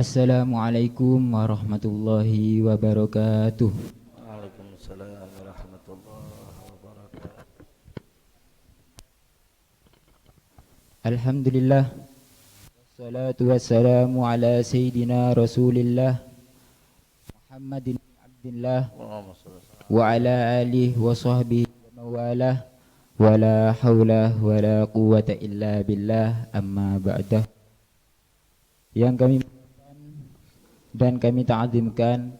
Assalamualaikum warahmatullahi wabarakatuh. Waalaikumsalam warahmatullahi wabarakatuh. Alhamdulillah. Wassalatu wassalamu ala sayyidina Rasulillah Muhammadin Abdillah Allahumma shalli ala wa ala alihi wa sahbihi wa mawalah wa la hawla wa la quwwata illa billah amma ba'dah. Yang kami dan kami ta'azimkan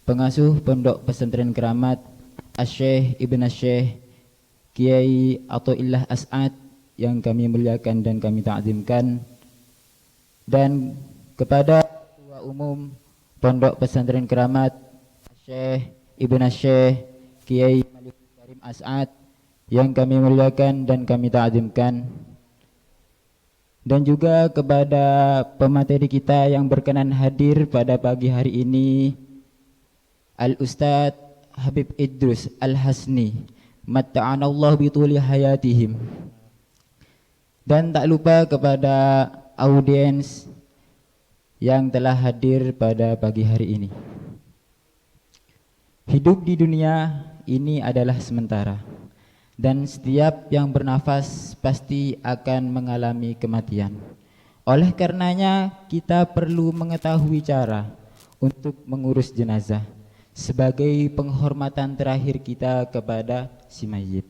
pengasuh Pondok Pesantren Keramat Asy-Syaikh Ibn Asy-Syaikh Kiai Athaillah As'ad yang kami muliakan dan kami ta'zimkan, dan kepada Ketua Umum Pondok Pesantren Keramat Syekh Ibn Syekh Kiai Malik Karim As'ad yang kami muliakan dan kami ta'zimkan, dan juga kepada pemateri kita yang berkenan hadir pada pagi hari ini, Al-Ustadz Habib Idrus Al-Hasni, matta'anallahu bituli hayatihim. Dan tak lupa kepada audiens yang telah hadir pada pagi hari ini. Hidup di dunia ini adalah sementara, dan setiap yang bernafas pasti akan mengalami kematian. Oleh karenanya kita perlu mengetahui cara untuk mengurus jenazah sebagai penghormatan terakhir kita kepada si mayit.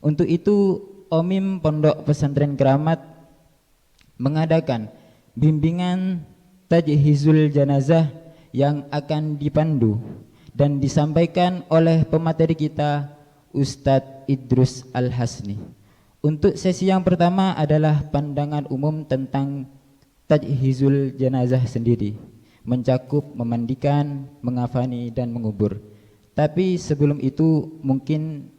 Untuk itu Omim Pondok Pesantren Keramat mengadakan bimbingan tajhizul jenazah yang akan dipandu dan disampaikan oleh pemateri kita Ustadz Idrus Al-Hasni. Untuk sesi yang pertama adalah pandangan umum tentang tajhizul jenazah sendiri, mencakup memandikan, mengafani dan mengubur. Tapi sebelum itu mungkin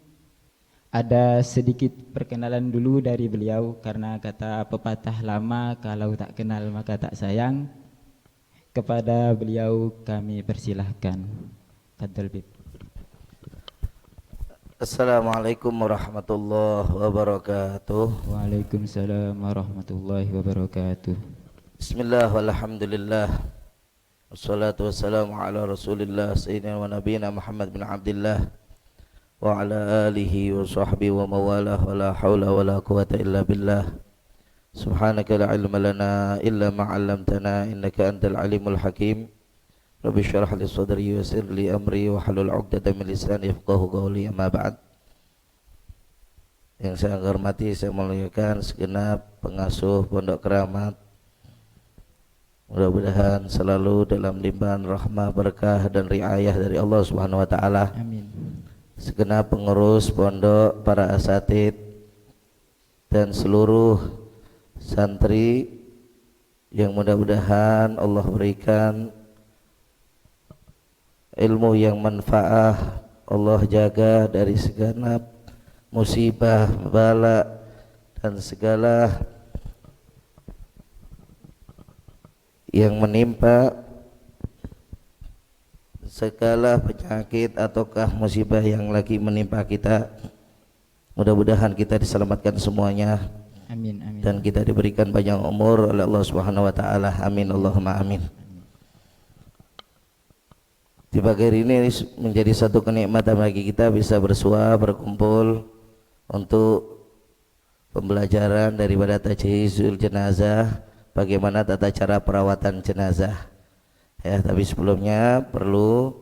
ada sedikit perkenalan dulu dari beliau, karena kata pepatah lama, kalau tak kenal maka tak sayang. Kepada beliau kami persilahkan. Fadhal Bib. Assalamualaikum warahmatullahi wabarakatuh. Waalaikumsalam warahmatullahi wabarakatuh. Bismillah walhamdulillah. Wassalatu wassalamu ala Rasulillah sayyidina wa nabiyina Muhammad bin Abdillah wa ala alihi wa sahbihi wa mawalah wa la hawla wa la quwata illa billah. Subhanaka la ilma lana illa ma 'allamtana innaka antal alimul hakim. Rabbi syrah li sadri wa yassir li amri wa hlul 'uqdatam min lisani yafqahu qawli. Amma ba'd. Yang saya hormati, saya muliakan segenap pengasuh Pondok Keramat. Mudah-mudahan selalu dalam limpahan rahmah, berkah dan riayah dari Allah Subhanahu wa taala. Amin. Segenap pengurus pondok, para asatid dan seluruh santri yang mudah-mudahan Allah berikan ilmu yang manfaat, Allah jaga dari segenap musibah, bala dan segala yang menimpa, segala penyakit ataukah musibah yang lagi menimpa kita. Mudah-mudahan kita diselamatkan semuanya. Amin, amin. Dan kita diberikan panjang umur oleh Allah Subhanahu wa taala. Amin Allahumma amin. Di pagi hari ini menjadi satu kenikmatan bagi kita bisa bersua, berkumpul untuk pembelajaran daripada tajhizul jenazah, bagaimana tata cara perawatan jenazah. Ya, tapi sebelumnya perlu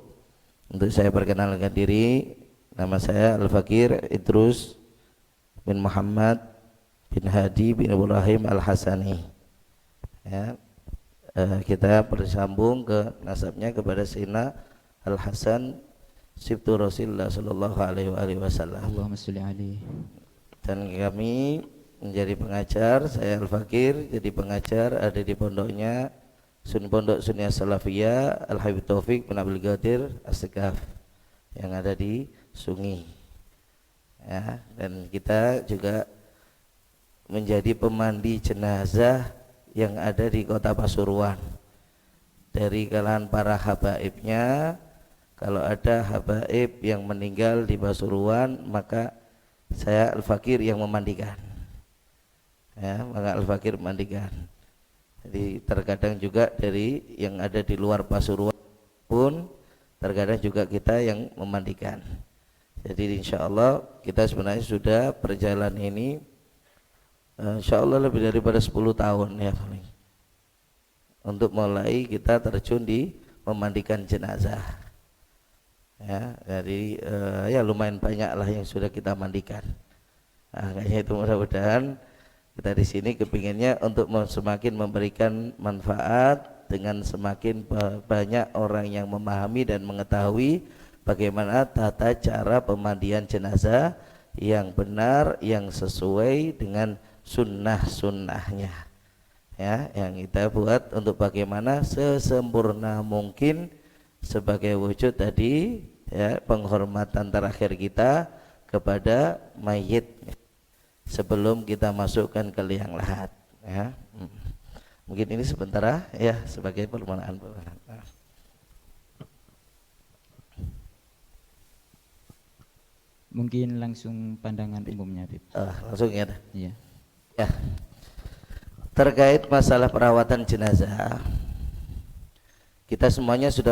untuk saya perkenalkan diri. Nama saya Al-Fakir Idrus bin Muhammad bin Hadi bin Ibrahim Al-Hasani. Ya, kita bersambung ke nasabnya kepada Sayyidina Al-Hasan Sibtu Rasulullah sallallahu alaihi wasallam. Allahumma sholli alaihi. Dan kami menjadi pengajar, saya Al-Fakir jadi pengajar ada di pondoknya Pondok Sunnah Salafiyah Al-Habib Taufik bin Abdul Qadir As-Segaf yang ada di Sungi. Ya, dan kita juga menjadi pemandi jenazah yang ada di Kota Pasuruan. Dari kalangan para habaibnya, kalau ada habaib yang meninggal di Pasuruan, maka saya Al-Fakir yang memandikan. Ya, maka Al-Fakir memandikan. Jadi terkadang juga dari yang ada di luar Pasuruan pun terkadang juga kita yang memandikan. Jadi insya Allah kita sebenarnya sudah berjalan ini insya Allah lebih daripada 10 tahun ya paling, untuk mulai kita terjun di memandikan jenazah ya. Jadi ya lumayan banyak lah yang sudah kita mandikan. Nah, kayaknya itu mudah-mudahan kita di sini kepinginnya untuk semakin memberikan manfaat dengan semakin banyak orang yang memahami dan mengetahui bagaimana tata cara pemandian jenazah yang benar, yang sesuai dengan sunnah-sunnahnya ya, yang kita buat untuk bagaimana sesempurna mungkin sebagai wujud tadi ya, penghormatan terakhir kita kepada mayit sebelum kita masukkan ke liang lahat ya. Mungkin ini sebentar ya sebagai permohonan. Mungkin langsung pandangan umumnya, Bib. Langsung ya. Iya. Ya. Terkait masalah perawatan jenazah, kita semuanya sudah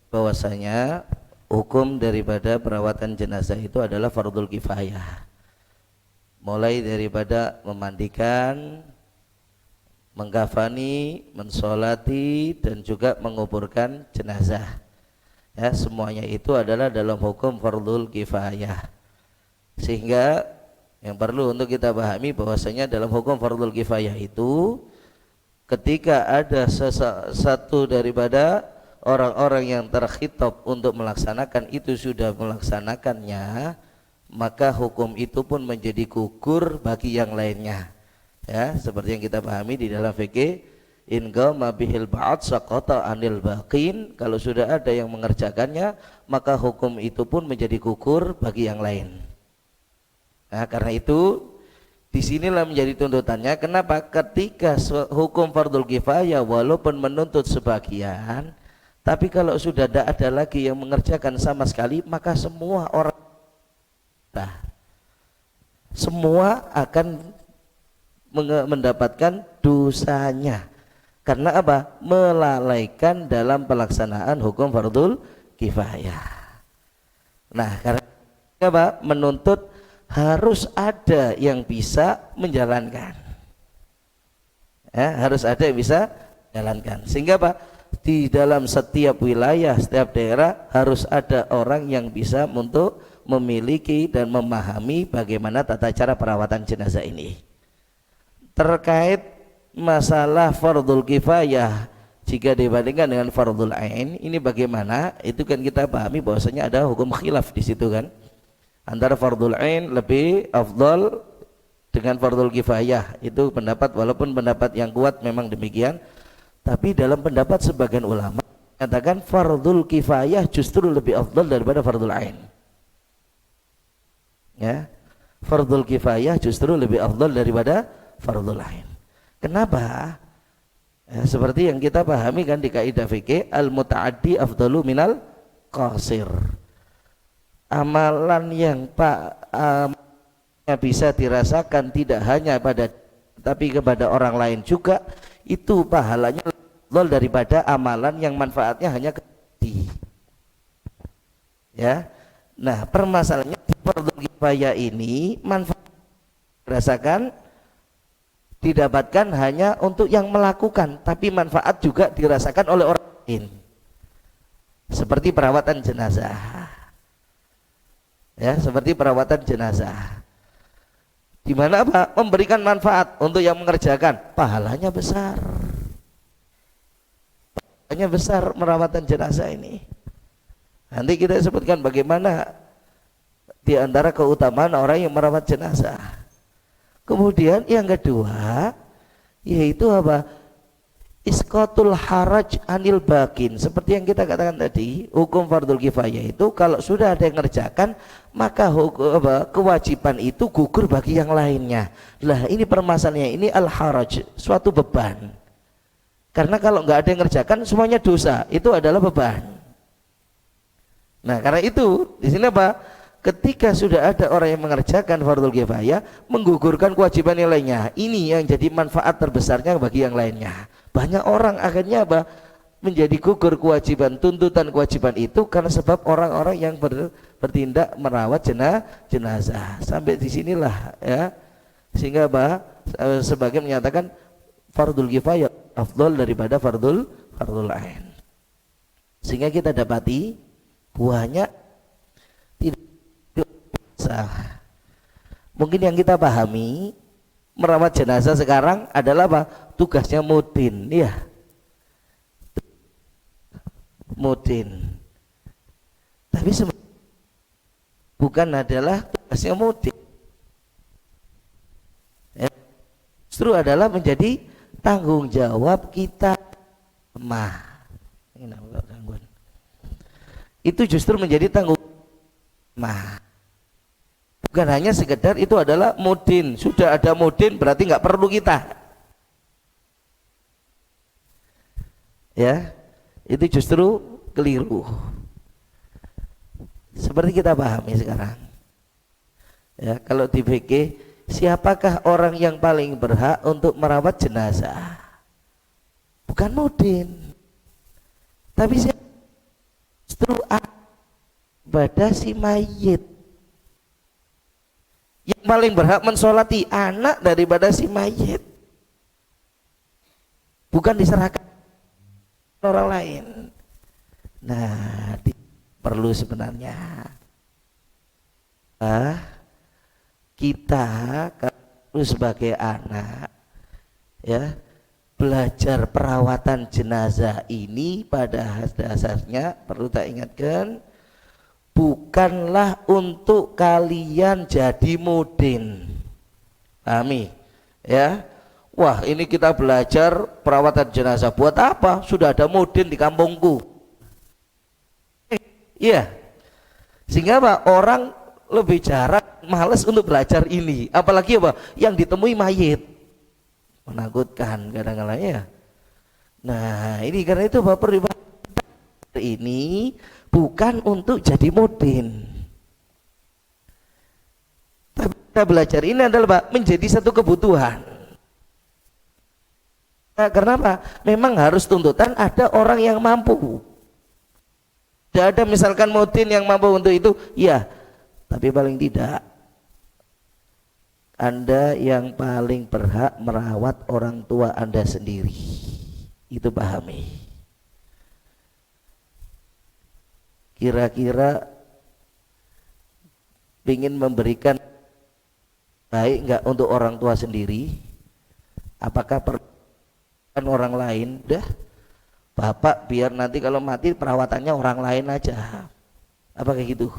bahwasanya hukum daripada perawatan jenazah itu adalah fardul kifayah. Mulai daripada memandikan, menggafani, mensolati, dan juga menguburkan jenazah ya, semuanya itu adalah dalam hukum fardul kifayah. Sehingga yang perlu untuk kita pahami bahwasanya dalam hukum fardul kifayah itu ketika ada satu daripada orang-orang yang terkhitab untuk melaksanakan itu sudah melaksanakannya, maka hukum itu pun menjadi gugur bagi yang lainnya ya, seperti yang kita pahami di dalam fikih, in qama bihil ba'd saqata anil baqin, kalau sudah ada yang mengerjakannya maka hukum itu pun menjadi gugur bagi yang lain. Nah, karena itu disinilah menjadi tuntutannya, kenapa ketika hukum fardul kifayah walaupun menuntut sebagian, tapi kalau sudah tidak ada lagi yang mengerjakan sama sekali, maka semua orang semua akan mendapatkan dosanya. Karena apa? Melalaikan dalam pelaksanaan hukum fardul kifayah. Nah, karena apa? Menuntut harus ada yang bisa menjalankan. Ya, harus ada yang bisa menjalankan. Sehingga apa? Di dalam setiap wilayah, setiap daerah harus ada orang yang bisa untuk memiliki dan memahami bagaimana tata cara perawatan jenazah ini. Terkait masalah fardul kifayah jika dibandingkan dengan fardul ain, ini bagaimana? Itu kan kita pahami bahwasanya ada hukum khilaf di situ kan. Antara fardul ain lebih afdal dengan fardul kifayah. Itu pendapat, walaupun pendapat yang kuat memang demikian, tapi dalam pendapat sebagian ulama katakan fardul kifayah justru lebih afdal daripada fardul ain. Ya, fardul kifayah justru lebih afdal daripada fardul ain. Kenapa? Ya, seperti yang kita pahami kan di kaidah fikih, al mutaaddi afdalu minal qasir. Amalan yang bisa dirasakan tidak hanya pada tapi kepada orang lain juga, itu pahalanya afdal daripada amalan yang manfaatnya hanya ke diri. Ya. Nah, permasalahannya fardul kifayah ini manfaat dirasakan didapatkan hanya untuk yang melakukan, tapi manfaat juga dirasakan oleh orang lain. Seperti perawatan jenazah. Ya, seperti perawatan jenazah. Di mana apa? Memberikan manfaat untuk yang mengerjakan, pahalanya besar. Pahalanya besar merawatan jenazah ini. Nanti kita sebutkan bagaimana di antara keutamaan orang yang merawat jenazah. Kemudian yang kedua yaitu apa? Isqatul haraj anil bakin. Seperti yang kita katakan tadi, hukum fardul kifayah itu kalau sudah ada yang mengerjakan, maka kewajiban itu gugur bagi yang lainnya. Lah ini permasalahannya, ini al haraj, suatu beban. Karena kalau nggak ada yang mengerjakan semuanya dosa, itu adalah beban. Nah, karena itu di sini apa? Ketika sudah ada orang yang mengerjakan fardul kifayah, menggugurkan kewajiban yang lainnya. Ini yang jadi manfaat terbesarnya bagi yang lainnya. Banyak orang akhirnya apa? Menjadi gugur kewajiban, tuntutan kewajiban itu karena sebab orang-orang yang bertindak merawat jenazah. Sampai di sinilah ya. Sehingga apa? Sebagian menyatakan fardul kifayah afdal daripada fardul ain. Sehingga kita dapati banyak tidak sah. Mungkin yang kita pahami merawat jenazah sekarang adalah apa? Tugasnya mudin, ya. Mudin. Tapi bukan adalah tugasnya mudin. Ya. Justru adalah menjadi tanggung jawab kita. Itu justru menjadi tanggung jawab. Bukan hanya sekedar itu adalah mudin. Sudah ada mudin berarti nggak perlu kita. Ya. Itu justru keliru. Seperti kita pahami sekarang. Ya, kalau di fikih, siapakah orang yang paling berhak untuk merawat jenazah? Bukan mudin. Tapi justru pada si mayit. Yang paling berhak mensolati anak daripada si mayit. Bukan diserahkan orang lain. Nah, perlu sebenarnya kita kalau sebagai anak ya belajar perawatan jenazah ini pada dasarnya perlu tak ingatkan bukanlah untuk kalian jadi mudin. Pahami ya. Wah, ini kita belajar perawatan jenazah buat apa? Sudah ada mudin di kampungku. Iya. Sehingga apa? Orang lebih jarang malas untuk belajar ini. Apalagi apa? Yang ditemui mayit. Menakutkan kadang-kadang ya. Nah, ini karena itu Bapak ini bukan untuk jadi mudin. Tapi kita belajar ini adalah Pak, menjadi satu kebutuhan. Nah, karena apa? Memang harus tuntutan ada orang yang mampu. Tidak ada misalkan mudin yang mampu untuk itu, ya. Tapi paling tidak Anda yang paling berhak merawat orang tua Anda sendiri. Itu pahami. Kira-kira ingin memberikan baik enggak untuk orang tua sendiri? Apakah orang lain? Udah, bapak biar nanti kalau mati perawatannya orang lain aja. Apa kayak gitu?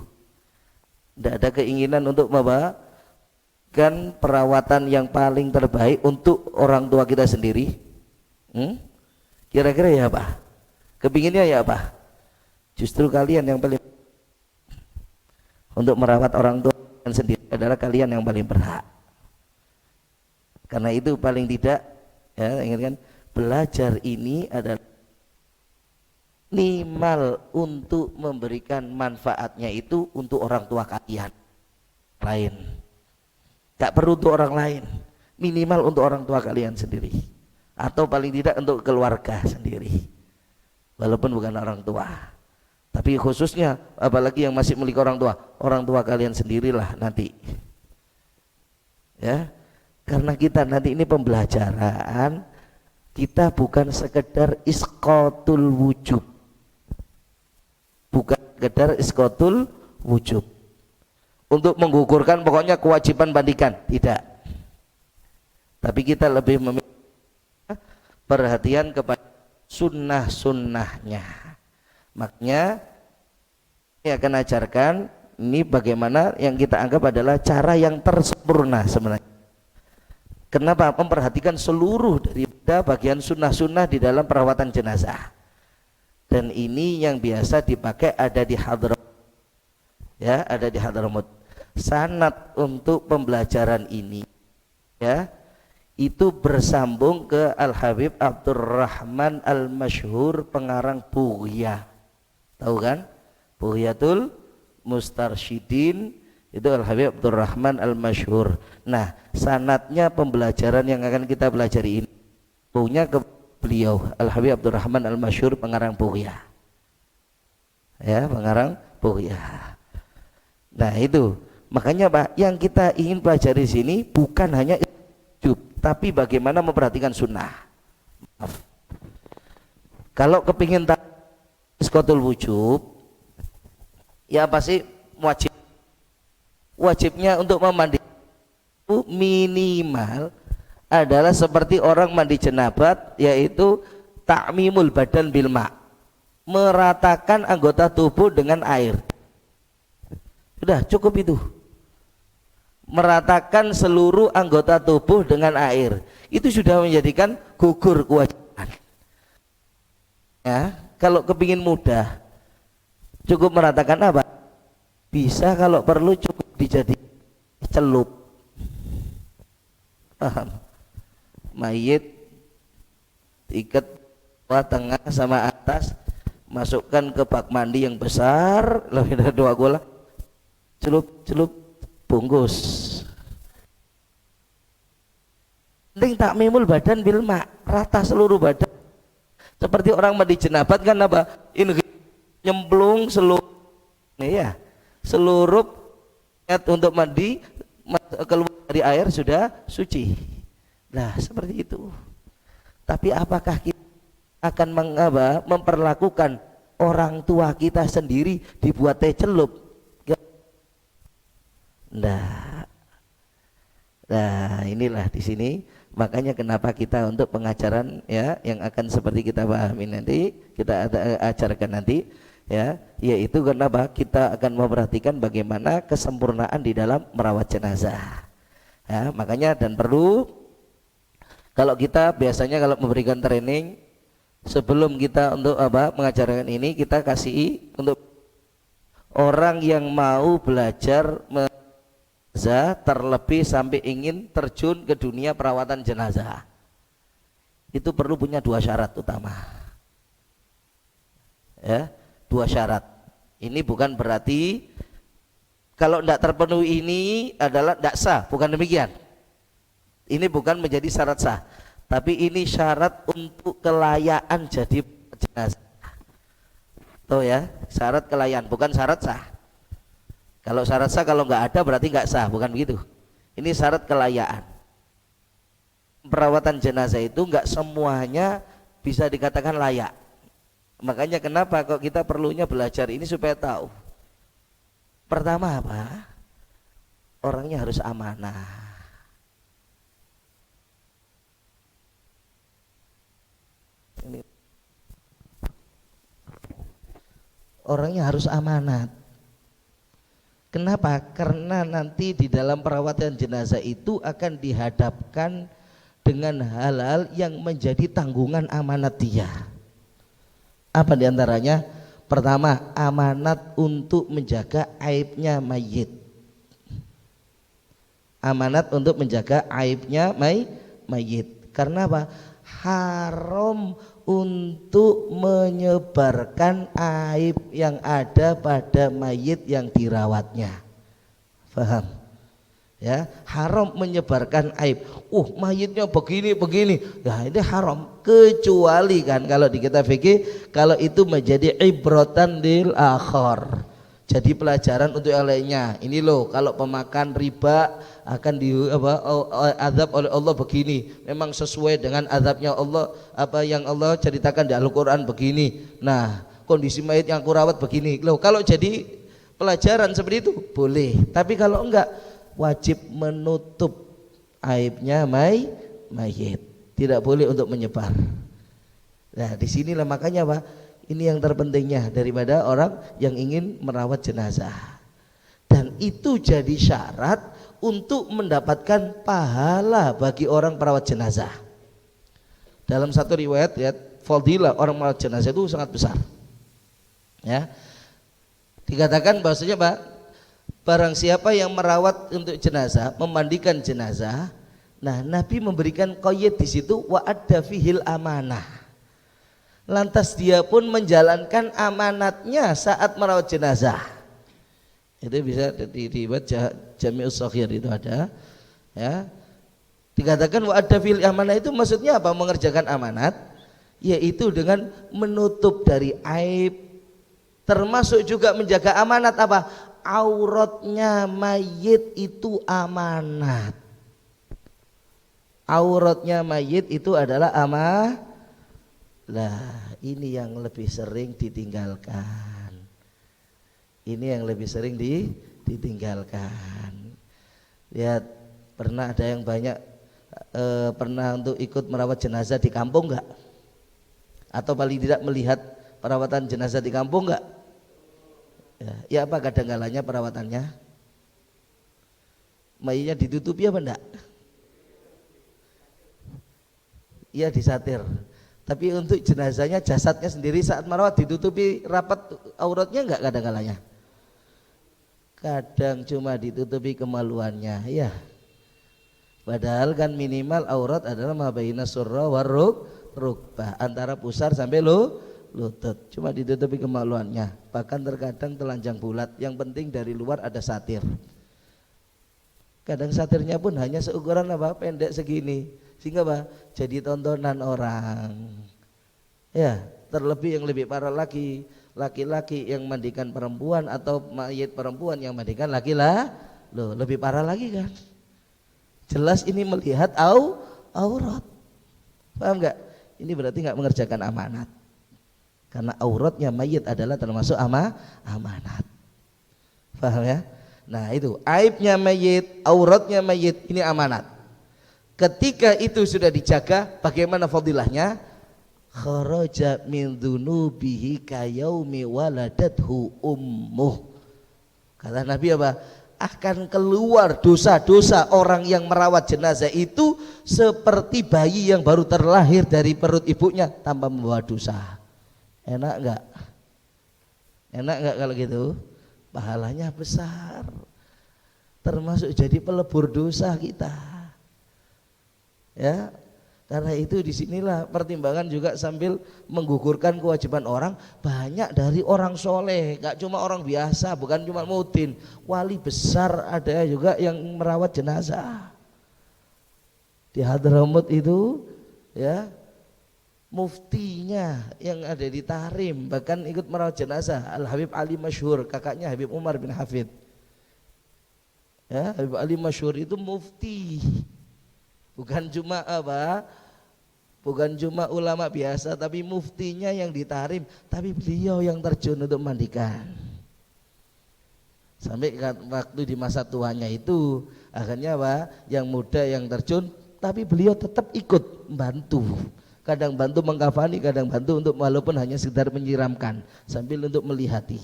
Tidak ada keinginan untuk memberikan perawatan yang paling terbaik untuk orang tua kita sendiri. Kira-kira ya apa? Kepinginnya ya apa? Justru kalian yang paling untuk merawat orang tua sendiri adalah kalian yang paling berhak. Karena itu paling tidak ya ingatkan belajar ini adalah minimal untuk memberikan manfaatnya itu untuk orang tua kalian lain. Gak perlu untuk orang lain, minimal untuk orang tua kalian sendiri, atau paling tidak untuk keluarga sendiri, walaupun bukan orang tua. Tapi khususnya apalagi yang masih milik orang tua kalian sendirilah nanti. Ya, karena kita nanti ini pembelajaran. Kita bukan sekedar isqatul wujub, bukan sekedar isqatul wujub untuk menggugurkan pokoknya kewajiban bandingkan, tidak. Tapi kita lebih memiliki perhatian kepada sunnah-sunnahnya. Makanya ini akan ajarkan ini bagaimana yang kita anggap adalah cara yang tersempurna sebenarnya. Kenapa? Memperhatikan seluruh daripada bagian sunnah-sunnah di dalam perawatan jenazah. Dan ini yang biasa dipakai ada di Hadramut. Ya, ada di Hadramut. Sanad untuk pembelajaran ini ya, itu bersambung ke Al-Habib Abdurrahman Al-Masyhur pengarang Bughya. Tahu kan? Bughyatul Mustarsyidin itu Al-Habib Abdurrahman Al-Masyhur. Nah, sanadnya pembelajaran yang akan kita pelajari ini punya ke beliau Al Habib Abdurrahman Al Masyhur pengarang Bughya. Ya, pengarang Bughya. Nah, itu makanya Pak, yang kita ingin pelajari di sini bukan hanya wujub, tapi bagaimana memperhatikan sunnah. Maaf. Kalau kepingin tahu iskotul wujub, ya pasti wajibnya untuk memandi itu minimal adalah seperti orang mandi jenabat, yaitu ta'mimul badan bil ma', meratakan anggota tubuh dengan air. Sudah cukup itu, meratakan seluruh anggota tubuh dengan air, itu sudah menjadikan gugur kewajiban. Ya, kalau kepingin mudah, cukup meratakan apa? Bisa kalau perlu cukup dijadi celup. Paham? Mayit ikat tengah sama atas, masukkan ke bak mandi yang besar, lebih dari 2 gola, celup bungkus. Penting takmimul badan bil ma', rata seluruh badan. Seperti orang mandi jenabat kan apa? Ini nyemplung seluruh, ya, seluruh untuk mandi keluar dari air sudah suci. Nah, seperti itu. Tapi apakah kita akan memperlakukan orang tua kita sendiri dibuat teh celup? Nah, inilah di sini. Makanya kenapa kita untuk pengajaran ya yang akan seperti kita pahami nanti, kita ajarkan nanti ya, yaitu kenapa kita akan memperhatikan bagaimana kesempurnaan di dalam merawat jenazah. Ya, makanya dan perlu kalau kita biasanya kalau memberikan training sebelum kita untuk mengajarkan ini, kita kasih untuk orang yang mau belajar terlebih sampai ingin terjun ke dunia perawatan jenazah, itu perlu punya 2 syarat utama. Ya, 2 syarat. Ini bukan berarti kalau tidak terpenuhi ini adalah tidak sah, bukan demikian. Ini bukan menjadi syarat sah, tapi ini syarat untuk kelayaan jadi jenazah. Tuh ya, syarat kelayaan, bukan syarat sah. Kalau syarat sah kalau nggak ada berarti nggak sah, bukan begitu. Ini syarat kelayaan. Perawatan jenazah itu nggak semuanya bisa dikatakan layak. Makanya kenapa kok kita perlunya belajar ini supaya tahu. Pertama apa? Orangnya harus amanah. Ini. Orangnya harus amanat. Kenapa? Karena nanti di dalam perawatan jenazah itu akan dihadapkan dengan hal-hal yang menjadi tanggungan amanat dia. Apa diantaranya? Pertama, amanat untuk menjaga aibnya mayit. Amanat untuk menjaga aibnya mayit. Karena apa? Haram untuk menyebarkan aib yang ada pada mayit yang dirawatnya. Faham? Ya, haram menyebarkan aib. Mayitnya begini. Ya, ini haram, kecuali kan kalau di kitab fikih kalau itu menjadi ibratan lil akhir. Jadi pelajaran untuk yang lainnya. Ini loh, kalau pemakan riba akan azab oleh Allah begini. Memang sesuai dengan azabnya Allah, apa yang Allah ceritakan di Al-Qur'an begini. Nah, kondisi mayit yang aku rawat begini. Loh, kalau jadi pelajaran seperti itu boleh. Tapi kalau enggak, wajib menutup aibnya mayit. Tidak boleh untuk menyebar. Nah, disinilah makanya Pak, ini yang terpentingnya daripada orang yang ingin merawat jenazah. Dan itu jadi syarat untuk mendapatkan pahala bagi orang perawat jenazah. Dalam satu riwayat ya, fadilah orang merawat jenazah itu sangat besar. Ya. Dikatakan bahwasanya Pak, barang siapa yang merawat untuk jenazah, memandikan jenazah, nah Nabi memberikan qaid di situ, wa adda fihil amanah. Lantas dia pun menjalankan amanatnya saat merawat jenazah. Itu bisa dibaca Jami'us Shaghir itu ada. Ya. Dikatakan wa adda fil amanah itu maksudnya apa? Mengerjakan amanat. yaitu dengan menutup dari aib, termasuk juga menjaga amanat apa? Auratnya mayit itu amanat. Auratnya mayit itu adalah amanah. Lah, ini yang lebih sering ditinggalkan. Ini yang lebih sering ditinggalkan. Lihat, pernah ada yang banyak pernah untuk ikut merawat jenazah di kampung enggak? Atau paling tidak melihat perawatan jenazah di kampung enggak? Ya apa kadang-kalanya perawatannya? Mayitnya ditutupi apa enggak? Iya, disatir. Tapi untuk jenazahnya, jasadnya sendiri saat merawat ditutupi rapat auratnya enggak kadang-kalanya? Kadang cuma ditutupi kemaluannya, ya. Padahal kan minimal aurat adalah mabaina surra warukbah, antara pusar sampai lutut. Cuma ditutupi kemaluannya. Bahkan terkadang telanjang bulat. Yang penting dari luar ada satir. Kadang satirnya pun hanya seukuran apa? Pendek segini. Sehingga apa? Jadi tontonan orang. Ya, terlebih yang lebih parah lagi, laki-laki yang mandikan perempuan atau mayit perempuan yang mandikan laki-laki. Loh, lebih parah lagi kan? Jelas ini melihat aurat. Paham enggak? Ini berarti enggak mengerjakan amanat. Karena auratnya mayit adalah termasuk amanat. Paham ya? Nah, itu aibnya mayit, auratnya mayit, ini amanat. Ketika itu sudah dijaga, bagaimana fadilahnya? Kharaja min dzunubihi kayaumi waladathu ummuh. Kata Nabi apa? Akan keluar dosa-dosa orang yang merawat jenazah itu seperti bayi yang baru terlahir dari perut ibunya tanpa membawa dosa. Enak enggak? Enak enggak kalau gitu? Pahalanya besar. Termasuk jadi pelebur dosa kita. Ya, karena itu disinilah pertimbangan juga sambil menggugurkan kewajiban orang. Banyak dari orang soleh, gak cuma orang biasa, bukan cuma mutin, wali besar ada juga yang merawat jenazah. Di Hadramaut itu ya, muftinya yang ada di Tahrim bahkan ikut merawat jenazah. Al Habib Ali Masyhur, kakaknya Habib Umar bin Hafid. Ya, Habib Ali Masyhur itu mufti. Bukan cuma apa? Bukan cuma ulama biasa, tapi muftinya yang ditarim, tapi beliau yang terjun untuk mandikan. Sampai waktu di masa tuanya itu akhirnya apa? Yang muda yang terjun, tapi beliau tetap ikut membantu. Kadang bantu mengkafani, kadang bantu untuk walaupun hanya sekedar menyiramkan sambil untuk melihati.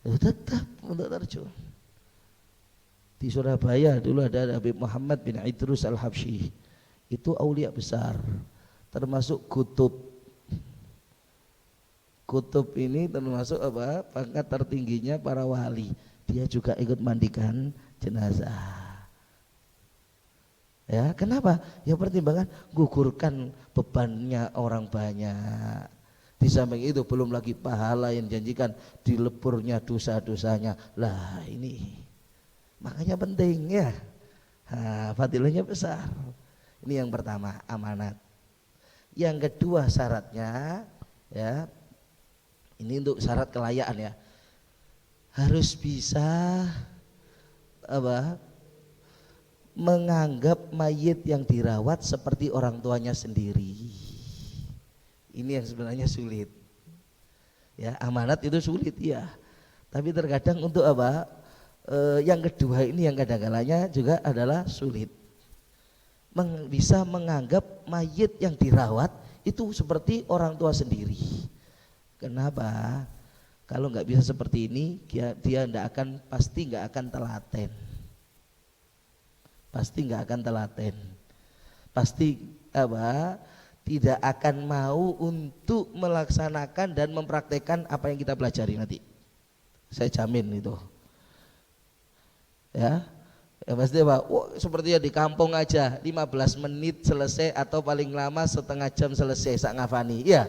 Tetap untuk terjun. Di Surabaya dulu ada Habib Muhammad bin Idrus Al-Habsyi. Itu aulia besar, termasuk kutub. Kutub ini termasuk apa? Pangkat tertingginya para wali. Dia juga ikut mandikan jenazah. Ya, kenapa? Ya pertimbangan gugurkan bebannya orang banyak. Di samping itu belum lagi pahala yang janjikan dileburnya dosa-dosanya. Lah ini makanya penting ya. Fadilahnya besar. Ini yang pertama, amanat. Yang kedua syaratnya ya. Ini untuk syarat kelayaan ya. Harus bisa apa? Menganggap mayit yang dirawat seperti orang tuanya sendiri. Ini yang sebenarnya sulit. Ya, amanat itu sulit ya. Tapi terkadang untuk apa? Yang kedua ini yang kadang-kalanya juga adalah sulit. Bisa menganggap mayit yang dirawat itu seperti orang tua sendiri. Kenapa? Kalau nggak bisa seperti ini, dia pasti nggak akan telaten. Pasti nggak akan telaten. Pasti apa? Tidak akan mau untuk melaksanakan dan mempraktekkan apa yang kita pelajari nanti. Saya jamin itu. Ya pasti apa? Seperti di kampung aja 15 menit selesai atau paling lama setengah jam selesai sak ngafani. Iya,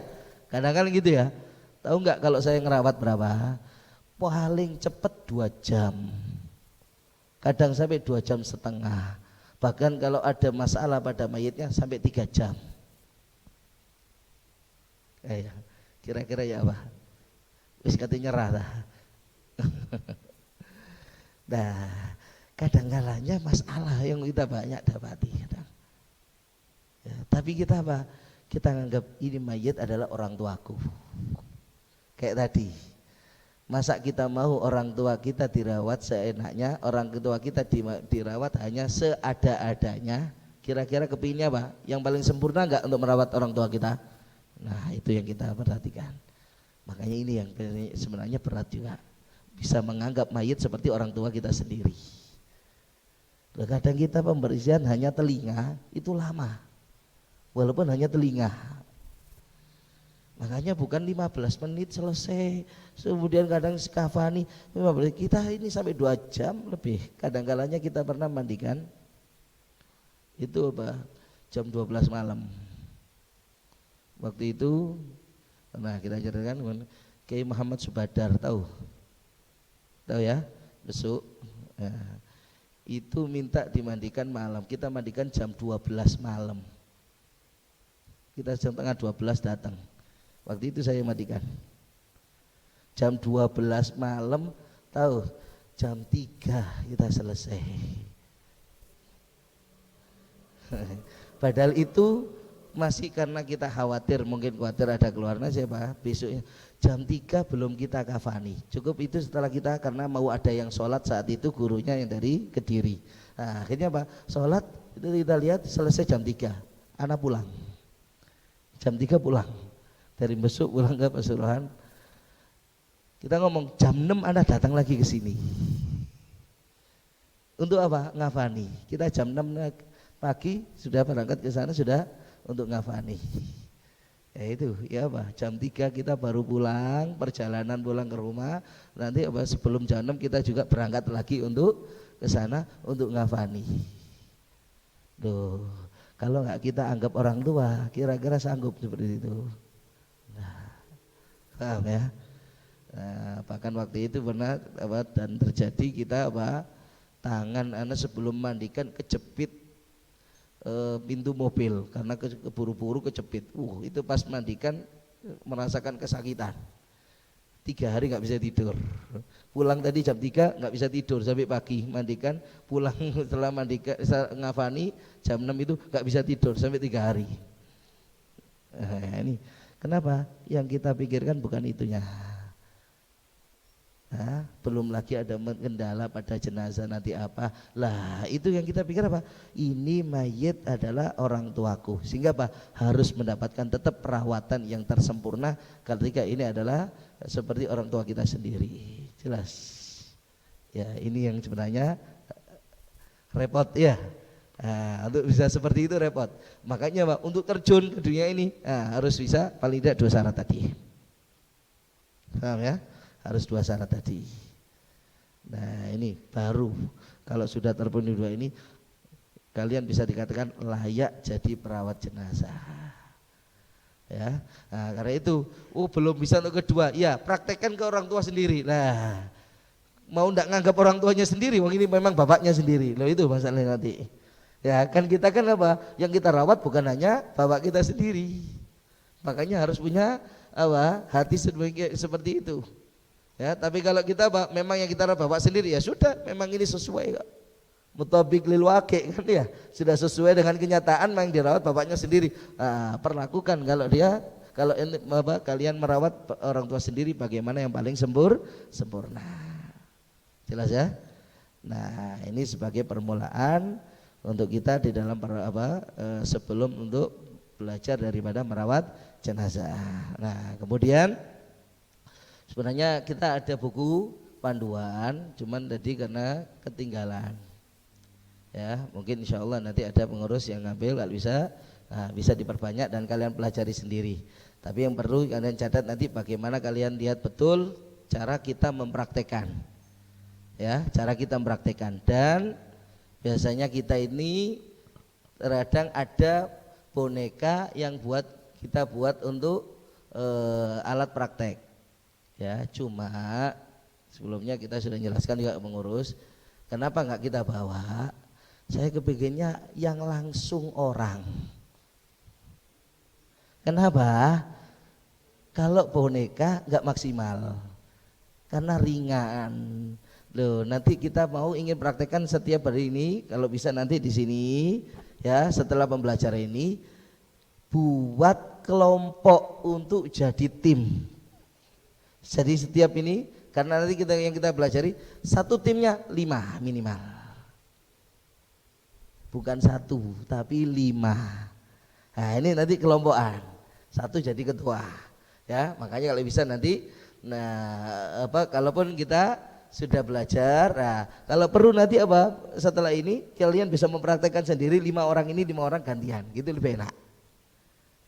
kadang-kadang gitu ya. Tahu nggak kalau saya ngerawat berapa? Paling cepet 2 jam. Kadang sampai 2 jam setengah. Bahkan kalau ada masalah pada mayitnya sampai 3 jam. Ya. Kira-kira ya apa? Wis kate nyerah dah. Nah, kadang-kalanya masalah yang kita banyak dapati kadang. Ya, tapi kita apa? Kita anggap ini mayit adalah orang tuaku. Kayak tadi. Masa kita mau orang tua kita dirawat seenaknya, orang tua kita dirawat hanya seada-adanya? Kira-kira kepinginnya apa? Yang paling sempurna enggak untuk merawat orang tua kita? Nah, itu yang kita perhatikan. Makanya ini yang sebenarnya berat juga. Bisa menganggap mayit seperti orang tua kita sendiri. Kadang kita pembersihan hanya telinga, itu lama. Walaupun hanya telinga. Makanya bukan 15 menit selesai. Kemudian kadang kafani 15, kita ini sampai 2 jam lebih. Kadang-kalanya kita pernah mandikan itu apa? Jam 12 malam. Waktu itu nah kita ceritakan Kiai Muhammad Subadar, tahu ya, besok ya, itu minta dimandikan malam. Kita mandikan jam 12 malam. Kita jam tengah 12 datang. Waktu itu saya mandikan jam 12 malam, tahu jam 3 kita selesai. Padahal itu masih karena kita khawatir, mungkin khawatir ada keluarnya siapa besoknya. Jam 3 belum kita kafani. Cukup itu setelah kita, karena mau ada yang sholat saat itu, gurunya yang dari Kediri. Nah, akhirnya apa? Sholat itu kita lihat selesai jam 3. Anak pulang. Jam 3 pulang. Dari besok pulang ke Pasuruan. Kita ngomong jam 6 Anda datang lagi ke sini. Untuk apa? Ngafani. Kita jam 6 pagi sudah berangkat ke sana, sudah untuk ngafani. Ya itu, ya apa? Jam 3 kita baru pulang, perjalanan pulang ke rumah. Nanti apa sebelum jam 6 kita juga berangkat lagi untuk ke sana untuk ngafani. Duh, kalau nggak kita anggap orang tua, kira-kira sanggup seperti itu. Nah, paham ya? Nah, bahkan waktu itu pernah apa, dan terjadi kita apa, tangan anak sebelum mandikan kejepit pintu mobil karena keburu-buru kejepit. Itu pas mandikan merasakan kesakitan. 3 hari nggak bisa tidur. Pulang tadi jam 3 nggak bisa tidur sampai pagi. Mandikan, pulang setelah mandikan ngafani jam 6 itu nggak bisa tidur sampai 3 hari. Nah, ini kenapa? Yang kita pikirkan bukan itunya. Nah, belum lagi ada kendala pada jenazah nanti apa. Lah, itu yang kita pikir apa? Ini mayit adalah orang tuaku. Sehingga apa? Harus mendapatkan tetap perawatan yang tersempurna ketika ini adalah seperti orang tua kita sendiri. Jelas. Ya, ini yang sebenarnya repot ya. Nah, untuk bisa seperti itu repot. Makanya Pak, untuk terjun ke dunia ini harus bisa paling tidak 2 syarat tadi. Paham ya? Harus 2 syarat tadi. Nah, ini baru kalau sudah terpenuhi 2 ini, kalian bisa dikatakan layak jadi perawat jenazah. Ya, nah, karena itu, belum bisa untuk kedua, ya praktekkan ke orang tua sendiri. Nah, mau ndak nganggap orang tuanya sendiri, wong ini memang bapaknya sendiri. Loh, itu masalahnya nanti. Ya kan kita kan apa? Yang kita rawat bukan hanya bapak kita sendiri. Makanya harus punya apa? Hati seperti itu. Ya, tapi kalau kita memang yang kita bawa sendiri, ya sudah, memang ini sesuai kok. Mutabik lil waqi kan ya, sudah sesuai dengan kenyataan yang dirawat bapaknya sendiri. Nah, perlakukan kalau kalian merawat orang tua sendiri bagaimana yang paling sempurna. Jelas ya? Nah, ini sebagai permulaan untuk kita di dalam sebelum untuk belajar daripada merawat jenazah. Nah, kemudian sebenarnya kita ada buku panduan, cuman tadi karena ketinggalan. Ya, mungkin insya Allah nanti ada pengurus yang ngambil, kalau bisa diperbanyak dan kalian pelajari sendiri. Tapi yang perlu kalian catat nanti bagaimana kalian lihat betul cara kita mempraktekkan. Ya, cara kita mempraktekkan. Dan biasanya kita ini terkadang ada boneka yang kita buat untuk alat praktek. Ya, cuma sebelumnya kita sudah jelaskan juga pengurus, kenapa nggak kita bawa? Saya kepinginnya yang langsung orang. Kenapa? Kalau boneka nggak maksimal karena ringan. Loh, nanti kita mau ingin praktekkan setiap hari ini, kalau bisa nanti di sini ya, setelah pembelajaran ini buat kelompok untuk jadi tim. Jadi setiap ini, karena nanti yang kita pelajari satu timnya 5 minimal, bukan 1 tapi 5. Nah ini nanti kelompokan, 1 jadi ketua ya. Makanya kalau bisa nanti, nah kalaupun kita sudah belajar, nah kalau perlu nanti setelah ini kalian bisa mempraktekkan sendiri, 5 orang ini 5 orang gantian, gitu lebih enak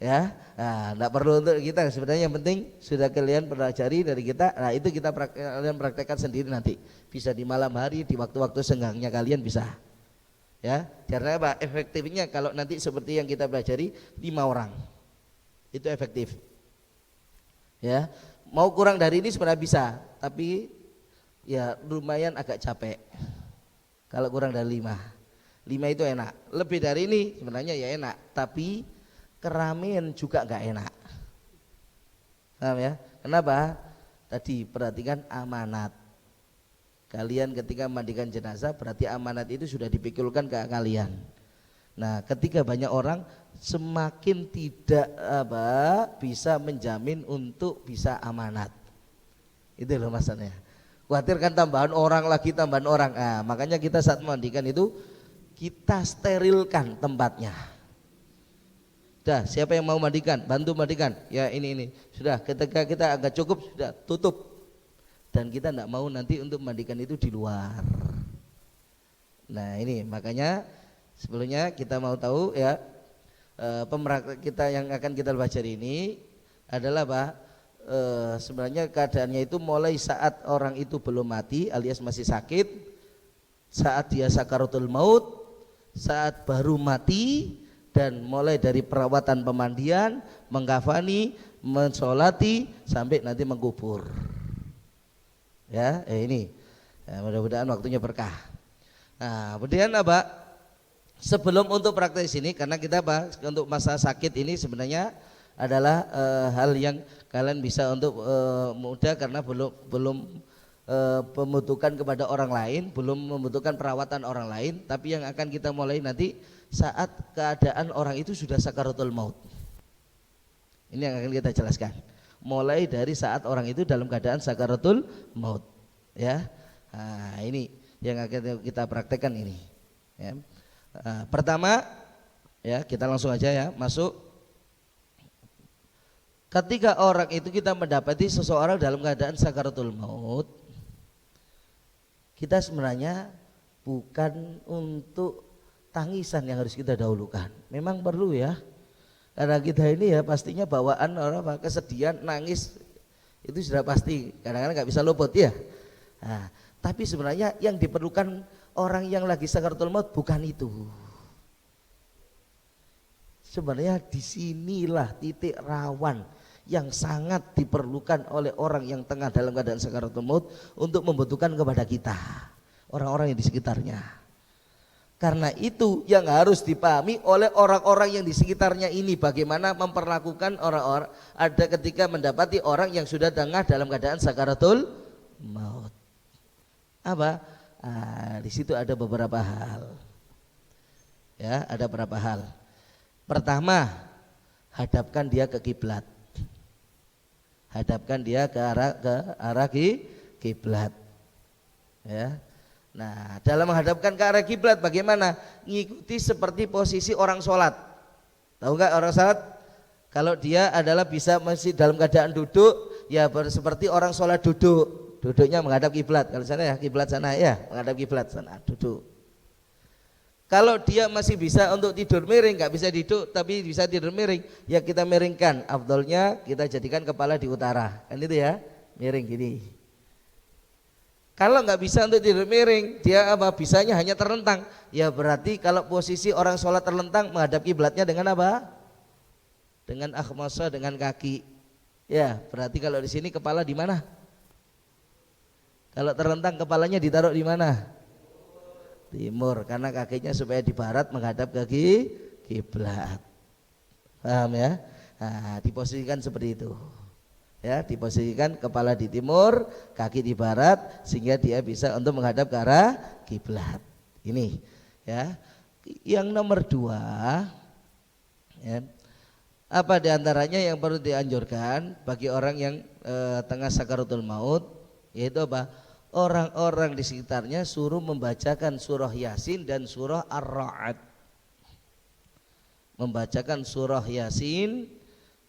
ya. Nah enggak perlu untuk kita, sebenarnya yang penting sudah kalian pelajari dari kita. Nah itu kita kalian praktekkan sendiri nanti, bisa di malam hari, di waktu-waktu senggangnya kalian bisa ya. Karena efektifnya kalau nanti seperti yang kita pelajari 5 orang itu efektif ya. Mau kurang dari ini sebenarnya bisa, tapi ya lumayan agak capek kalau kurang dari 5 itu enak. Lebih dari ini sebenarnya ya enak, tapi keramaian juga enggak enak. Paham ya? Kenapa? Tadi perhatikan amanat. Kalian ketika mandikan jenazah berarti amanat itu sudah dipikulkan ke kalian. Nah, ketika banyak orang semakin tidak bisa menjamin untuk bisa amanat. Itu loh masalahnya. Khawatir kan tambahan orang lagi, tambahan orang. Nah, makanya kita saat mandikan itu kita sterilkan tempatnya. Sudah, siapa yang mau mandikan, bantu mandikan. Ya ini. Sudah, ketika kita agak cukup sudah tutup. Dan kita tidak mau nanti untuk mandikan itu di luar. Nah ini makanya sebelumnya kita mau tahu ya, pemraktek kita yang akan kita pelajari ini adalah sebenarnya keadaannya itu mulai saat orang itu belum mati alias masih sakit, saat dia sakaratul maut, saat baru mati, dan mulai dari perawatan pemandian, mengkafani, mensolati sampai nanti mengkubur. Ya, ini ya, mudah-mudahan waktunya berkah. Nah, kemudian sebelum untuk praktek sini, karena kita untuk masa sakit ini sebenarnya adalah hal yang kalian bisa untuk mudah, karena belum membutuhkan kepada orang lain, belum membutuhkan perawatan orang lain, tapi yang akan kita mulai nanti saat keadaan orang itu sudah sakaratul maut. Ini yang akan kita jelaskan. Mulai dari saat orang itu dalam keadaan sakaratul maut ya. Nah, ini yang akan kita praktekkan ini ya. Pertama ya, kita langsung aja ya masuk. Ketika orang itu kita mendapati seseorang dalam keadaan sakaratul maut, kita sebenarnya bukan untuk tangisan yang harus kita dahulukan. Memang perlu ya, karena kita ini ya pastinya bawaan orang kesedihan, nangis itu sudah pasti, kadang-kadang nggak bisa luput ya. Nah, tapi sebenarnya yang diperlukan orang yang lagi sakaratul maut bukan itu. Sebenarnya disinilah titik rawan yang sangat diperlukan oleh orang yang tengah dalam keadaan sakaratul maut untuk membutuhkan kepada kita, orang-orang yang di sekitarnya. Karena itu yang harus dipahami oleh orang-orang yang di sekitarnya ini, bagaimana memperlakukan orang-orang ada ketika mendapati orang yang sudah tengah dalam keadaan sakaratul maut. Di situ ada beberapa hal. Ya, ada beberapa hal. Pertama, hadapkan dia ke kiblat. Hadapkan dia ke arah kiblat. Ya. Nah, dalam menghadapkan ke arah kiblat bagaimana? Ngikuti seperti posisi orang sholat. Tahu nggak orang sholat? Kalau dia adalah bisa masih dalam keadaan duduk, ya seperti orang sholat duduk. Duduknya menghadap kiblat. Kalau sana ya kiblat sana ya, menghadap kiblat sana duduk. Kalau dia masih bisa untuk tidur miring, nggak bisa duduk tapi bisa tidur miring, ya kita miringkan. Afdolnya kita jadikan kepala di utara, kan itu ya, miring gini. Kalau nggak bisa untuk tidur miring, dia bisanya hanya terlentang. Ya berarti kalau posisi orang sholat terlentang, menghadap kiblatnya dengan apa? Dengan akhmasa, dengan kaki. Ya berarti kalau di sini kepala di mana? Kalau terlentang kepalanya ditaruh di mana? Timur, karena kakinya supaya di barat menghadap ke kiblat. Paham ya? Nah, diposisikan seperti itu. Ya, diposisikan kepala di timur, kaki di barat, sehingga dia bisa untuk menghadap ke arah kiblat. Ini ya. Yang nomor dua, ya, apa diantaranya yang perlu dianjurkan bagi orang yang tengah sakaratul maut, yaitu apa? Orang-orang di sekitarnya suruh membacakan surah Yasin dan surah Ar-Ra'd. Membacakan surah Yasin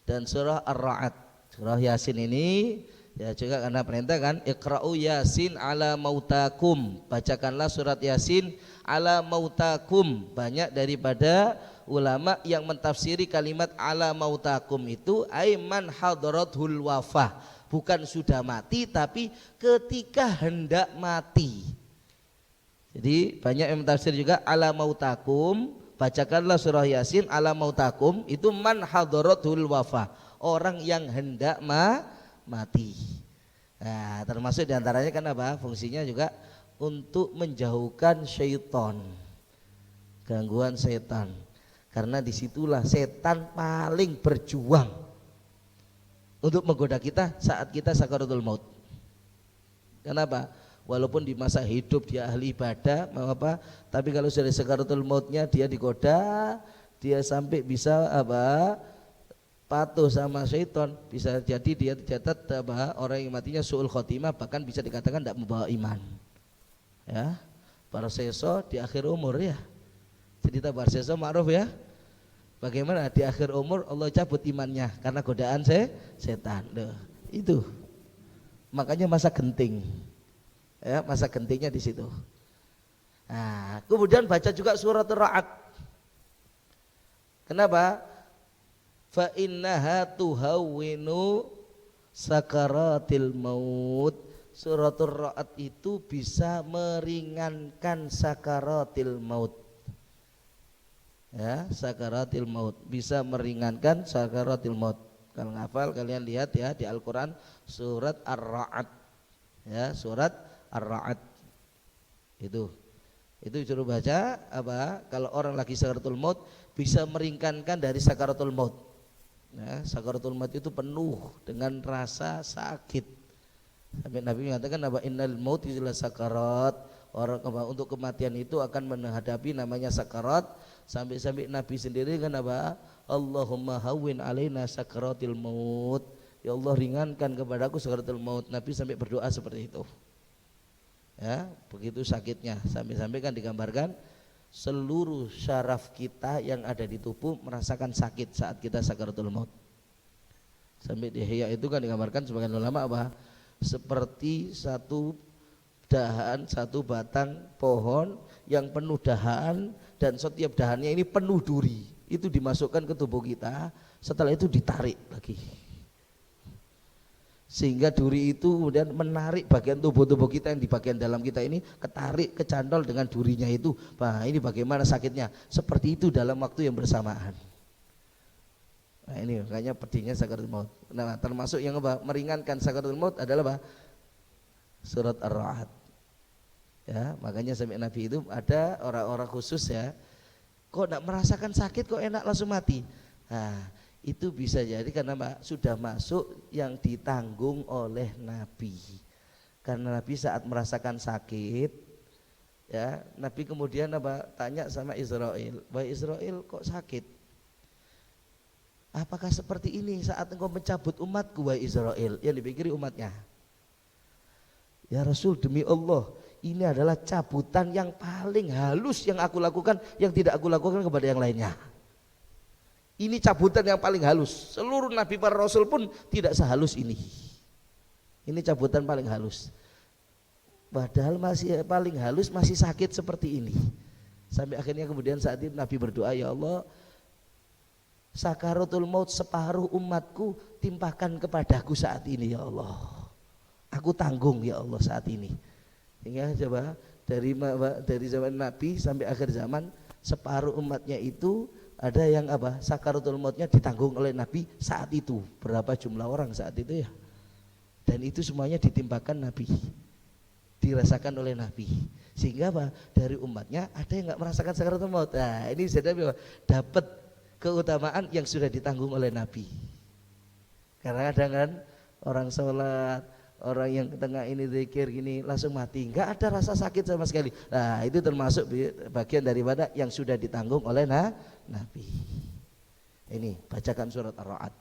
dan surah Ar-Ra'd. Surah Yasin ini ya juga karena perintah kan, Iqra'u Yasin ala mautakum, bacakanlah surat Yasin ala mautakum. Banyak daripada ulama yang mentafsiri kalimat ala mautakum itu aiman hadaratul wafah, bukan sudah mati tapi ketika hendak mati. Jadi banyak yang mentafsir juga ala mautakum, bacakanlah surah Yasin ala mautakum, itu man hadaratul wafah, orang yang hendak mati. Nah, termasuk diantaranya kan apa? Fungsinya juga untuk menjauhkan syaitan, gangguan setan. Karena disitulah setan paling berjuang untuk menggoda kita saat kita sakaratul maut. Kenapa? Walaupun di masa hidup dia ahli ibadah, apa? Tapi kalau sudah sakaratul mautnya dia digoda, dia sampai bisa apa? Patuh sama syaitan, bisa jadi dia dicatat bahwa orang yang matinya su'ul khotimah, bahkan bisa dikatakan tidak membawa iman. Ya, para seso di akhir umur ya. Cerita para seso ma'ruf ya. Bagaimana di akhir umur Allah cabut imannya karena godaan setan. Duh, itu. Makanya masa genting. Ya, masa gentingnya di situ. Nah, kemudian baca juga surat Ar-Ra'd. Kenapa? Fa innaha tuhawwinu sakaratil maut. Suratul Ra'd itu bisa meringankan sakaratil maut. Ya, sakaratil maut bisa meringankan sakaratil maut. Kalau ngafal kalian lihat ya di Al-Qur'an surat Ar-Ra'd. Ya, surat Ar-Ra'd. Itu suruh baca apa? Kalau orang lagi sakaratul maut bisa meringankan dari sakaratul maut. Ya, sakaratul maut itu penuh dengan rasa sakit. Sampai Nabi mengatakan apa? Innal maut ila sakarat. Orang untuk kematian itu akan menghadapi namanya sakarat. Sampai Nabi sendiri kan apa? Allahumma hawwin alaina sakaratil maut. Ya Allah, ringankan kepadaku sakaratul maut. Nabi sampai berdoa seperti itu. Ya, begitu sakitnya. Sampai kan digambarkan seluruh syaraf kita yang ada di tubuh merasakan sakit saat kita sakaratul maut. Sampai di Ihya itu kan digambarkan sebagian ulama apa? Seperti satu dahan, satu batang pohon yang penuh dahan, dan setiap dahannya ini penuh duri. Itu dimasukkan ke tubuh kita, setelah itu ditarik lagi. Sehingga duri itu kemudian menarik bagian tubuh kita yang di bagian dalam kita ini, ketarik, kecantol dengan durinya itu. Nah, ini bagaimana sakitnya? Seperti itu dalam waktu yang bersamaan. Nah, ini makanya pedihnya sakaratul maut. Nah, termasuk yang apa? Meringankan sakaratul maut adalah apa? Surat Ar-Ra'd. Ya, makanya sampai Nabi itu ada orang-orang khusus ya. Kok enggak merasakan sakit kok enak langsung mati? Nah, itu bisa jadi karena sudah masuk yang ditanggung oleh Nabi. Karena Nabi saat merasakan sakit, ya Nabi kemudian apa? Tanya sama Israel, wahai Israel kok sakit? Apakah seperti ini saat engkau mencabut umatku wahai Israel? Yang dipikiri umatnya. Ya Rasul, demi Allah, ini adalah cabutan yang paling halus yang aku lakukan, yang tidak aku lakukan kepada yang lainnya. Ini cabutan yang paling halus. Seluruh Nabi para Rasul pun tidak sehalus ini. Ini cabutan paling halus. Padahal masih paling halus, masih sakit seperti ini. Sampai akhirnya kemudian saat itu Nabi berdoa, ya Allah, sakaratul maut separuh umatku timpakan kepadaku saat ini ya Allah. Aku tanggung ya Allah saat ini. Sehingga coba dari zaman Nabi sampai akhir zaman, separuh umatnya itu ada yang apa? Sakaratul mautnya ditanggung oleh Nabi saat itu. Berapa jumlah orang saat itu ya? Dan itu semuanya ditimpakan Nabi, dirasakan oleh Nabi. Sehingga apa? Dari umatnya ada yang nggak merasakan sakaratul maut. Nah, ini sudah dapat keutamaan yang sudah ditanggung oleh Nabi. Karena kadang kan orang sholat, orang yang tengah ini zikir gini langsung mati, nggak ada rasa sakit sama sekali. Nah itu termasuk bagian daripada yang sudah ditanggung oleh Nabi. Ini bacakan surat Ar-Ra'd.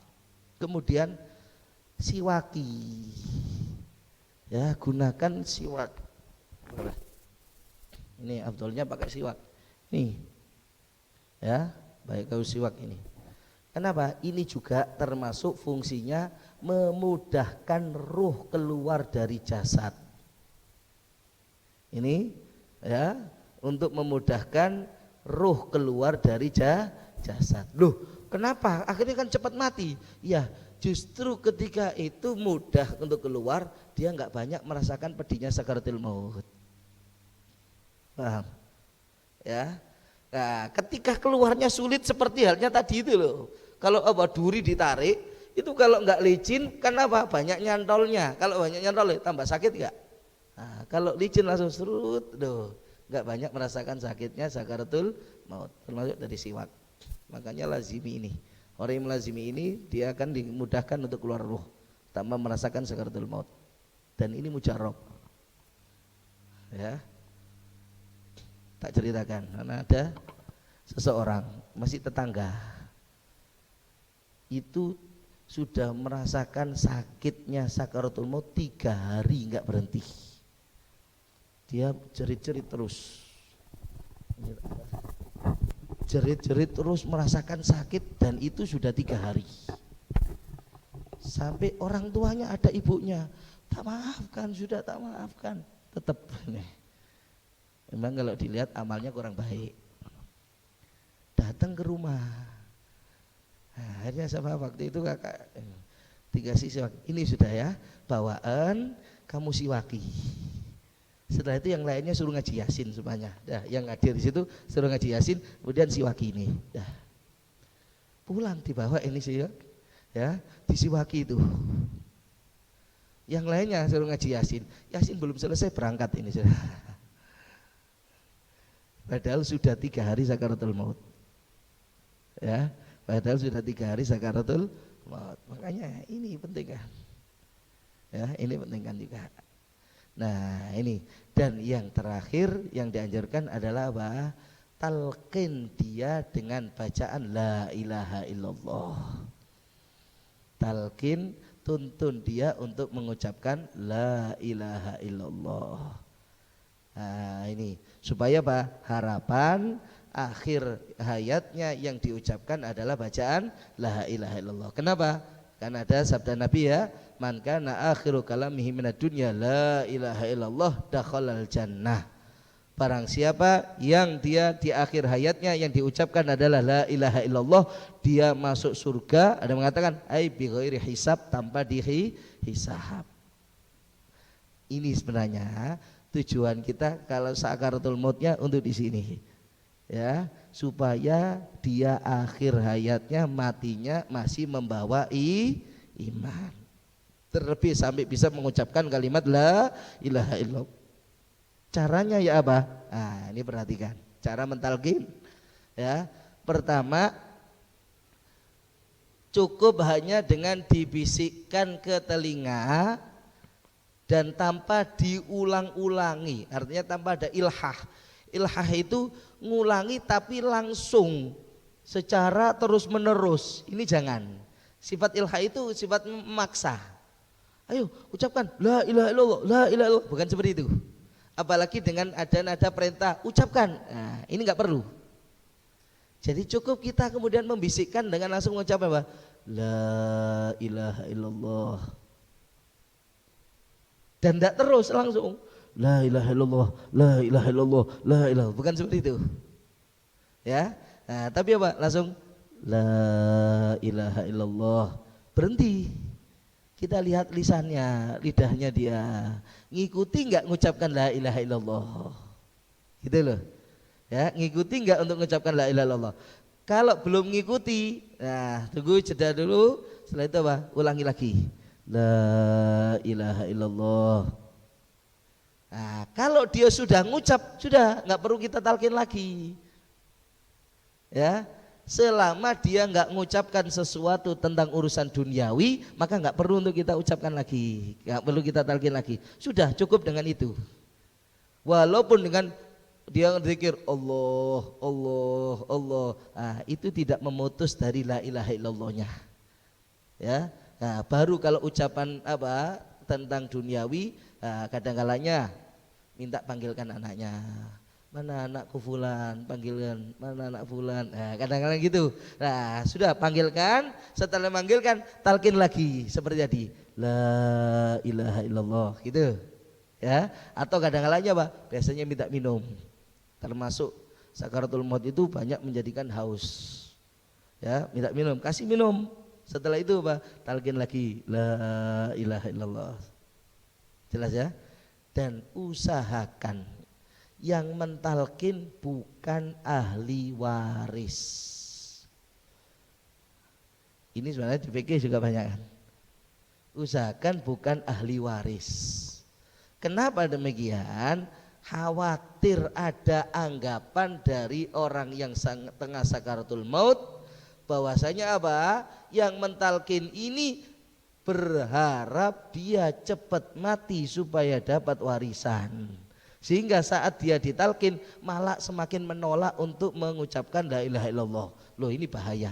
Kemudian siwaki, ya gunakan siwak. Ini afdolnya pakai siwak. Nih, ya baik kau siwak ini. Kenapa? Ini juga termasuk fungsinya memudahkan ruh keluar dari jasad. Ini ya untuk memudahkan ruh keluar dari jasad. Loh, kenapa? Akhirnya kan cepat mati. Ya, justru ketika itu mudah untuk keluar, dia nggak banyak merasakan pedihnya sakaratul maut. Paham? Ya. Nah, ketika keluarnya sulit seperti halnya tadi itu loh. Kalau duri ditarik, itu kalau nggak licin kan apa? Banyak nyantolnya. Kalau banyak nyantol tambah sakit nggak? Nah, kalau licin langsung serut, doh, nggak banyak merasakan sakitnya sakaratul maut. Termasuk dari siwak. Makanya lazimi ini. Orang yang melazimi ini dia akan dimudahkan untuk keluar ruh tanpa merasakan sakaratul maut. Dan ini mujarab. Ya. Tak ceritakan karena ada seseorang masih tetangga itu sudah merasakan sakitnya sakaratul maut 3 hari nggak berhenti. Dia jerit-jerit terus, jerit-jerit terus merasakan sakit dan itu sudah 3 hari. Sampai orang tuanya ada ibunya, tak maafkan, sudah tak maafkan, tetap. Memang kalau dilihat amalnya kurang baik. Datang ke rumah. Nah, akhirnya sama waktu itu kakak dikasih siwak. Ini sudah ya, bawaan kamu siwaki. Setelah itu yang lainnya suruh ngaji Yasin semuanya. Dah, yang hadir di situ suruh ngaji Yasin, kemudian siwaki ini. Dah. Pulang dibawa ini siwak, ya, disiwaki itu. Yang lainnya suruh ngaji Yasin. Yasin belum selesai berangkat ini sudah. Padahal sudah 3 hari sakaratul maut. Ya, padahal sudah 3 hari sakaratul maut. Makanya ini penting kan. Ya, ini penting kan juga. Nah, ini dan yang terakhir yang dianjurkan adalah apa? Talqin dia dengan bacaan la ilaha illallah. Talqin, tuntun dia untuk mengucapkan la ilaha illallah. Nah, ini supaya apa? Harapan akhir hayatnya yang diucapkan adalah bacaan la ilaha illallah. Kenapa? Karena ada sabda Nabi ya, man kana akhiru kalamihi minad dunya la ilaha illallah dakhalal jannah. Barang siapa yang dia di akhir hayatnya yang diucapkan adalah la ilaha illallah, dia masuk surga. Ada mengatakan ai bi ghairi hisab, tanpa dihisab. Ini sebenarnya tujuan kita kalau sakaratul mautnya untuk di sini, ya, supaya dia akhir hayatnya matinya masih membawa iman, terlebih sampai bisa mengucapkan kalimat la ilaha illallah. Caranya ya apa? Nah, ini perhatikan cara mentalqin. Ya, pertama cukup hanya dengan dibisikkan ke telinga dan tanpa diulang-ulangi, artinya tanpa ada ilhah. Ilhah itu ngulangi tapi langsung secara terus menerus, ini jangan. Sifat ilhah itu sifat memaksa. Ayo ucapkan la ilaha illallah, la ilaha illallah, bukan seperti itu. Apalagi dengan ada nada perintah ucapkan, nah ini nggak perlu. Jadi cukup kita kemudian membisikkan dengan langsung mengucapkan apa? La ilaha illallah. Dan tidak terus langsung la ilaha illallah, la ilaha illallah, la ilaha, bukan seperti itu. Ya. Nah, tapi apa? Langsung la ilaha illallah. Berhenti. Kita lihat lisannya, lidahnya dia. Ngikuti enggak mengucapkan la ilaha illallah? Gitu loh. Ya, ngikuti enggak untuk mengucapkan la ilaha illallah? Kalau belum ngikuti, nah tunggu jeda dulu. Setelah itu apa? Ulangi lagi. La ilaha illallah. Nah, kalau dia sudah ngucap, sudah nggak perlu kita talqin lagi. Ya, selama dia nggak mengucapkan sesuatu tentang urusan duniawi, maka nggak perlu untuk kita ucapkan lagi, nggak perlu kita talqin lagi. Sudah cukup dengan itu. Walaupun dengan dia zikir Allah, Allah, Allah, nah, itu tidak memutus dari la ilaha illallahnya. Ya, nah, baru kalau ucapan apa tentang duniawi, nah, kadang-kalanya minta panggilkan anaknya. Mana anakku fulan, panggilkan. Mana anak fulan. Nah, kadang-kadang gitu. Nah, sudah panggilkan, setelah manggilkan talqin lagi seperti tadi. La ilaha illallah gitu. Ya, atau kadang-kadangnya apa? Biasanya minta minum. Termasuk sakaratul maut itu banyak menjadikan haus. Ya, minta minum, kasih minum. Setelah itu apa? Talqin lagi. La ilaha illallah. Jelas ya? Dan usahakan yang mentalkin bukan ahli waris. Ini sebenarnya di fikih juga banyak kan. Usahakan bukan ahli waris. Kenapa demikian? Khawatir ada anggapan dari orang yang tengah sakaratul maut bahwasanya apa? Yang mentalkin ini berharap dia cepat mati supaya dapat warisan. Sehingga saat dia ditalkin malah semakin menolak untuk mengucapkan la ilaha illallah. Loh, ini bahaya.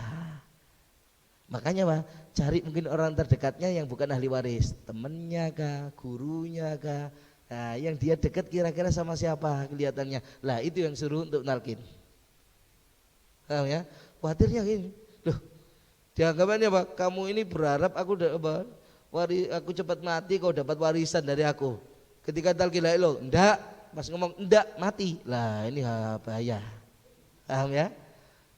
Makanya Pak, cari mungkin orang terdekatnya yang bukan ahli waris, temennya kah, gurunya kah, nah, yang dia dekat kira-kira sama siapa kelihatannya. Lah itu yang suruh untuk nalkin. Paham ya? Khawatirnya gini, loh dianggapannya Pak, kamu ini berharap aku aku cepat mati kau dapat warisan dari aku. Ketika talqin la ilaha illallah, enggak. Pas ngomong enggak mati, lah ini bahaya. Paham ya?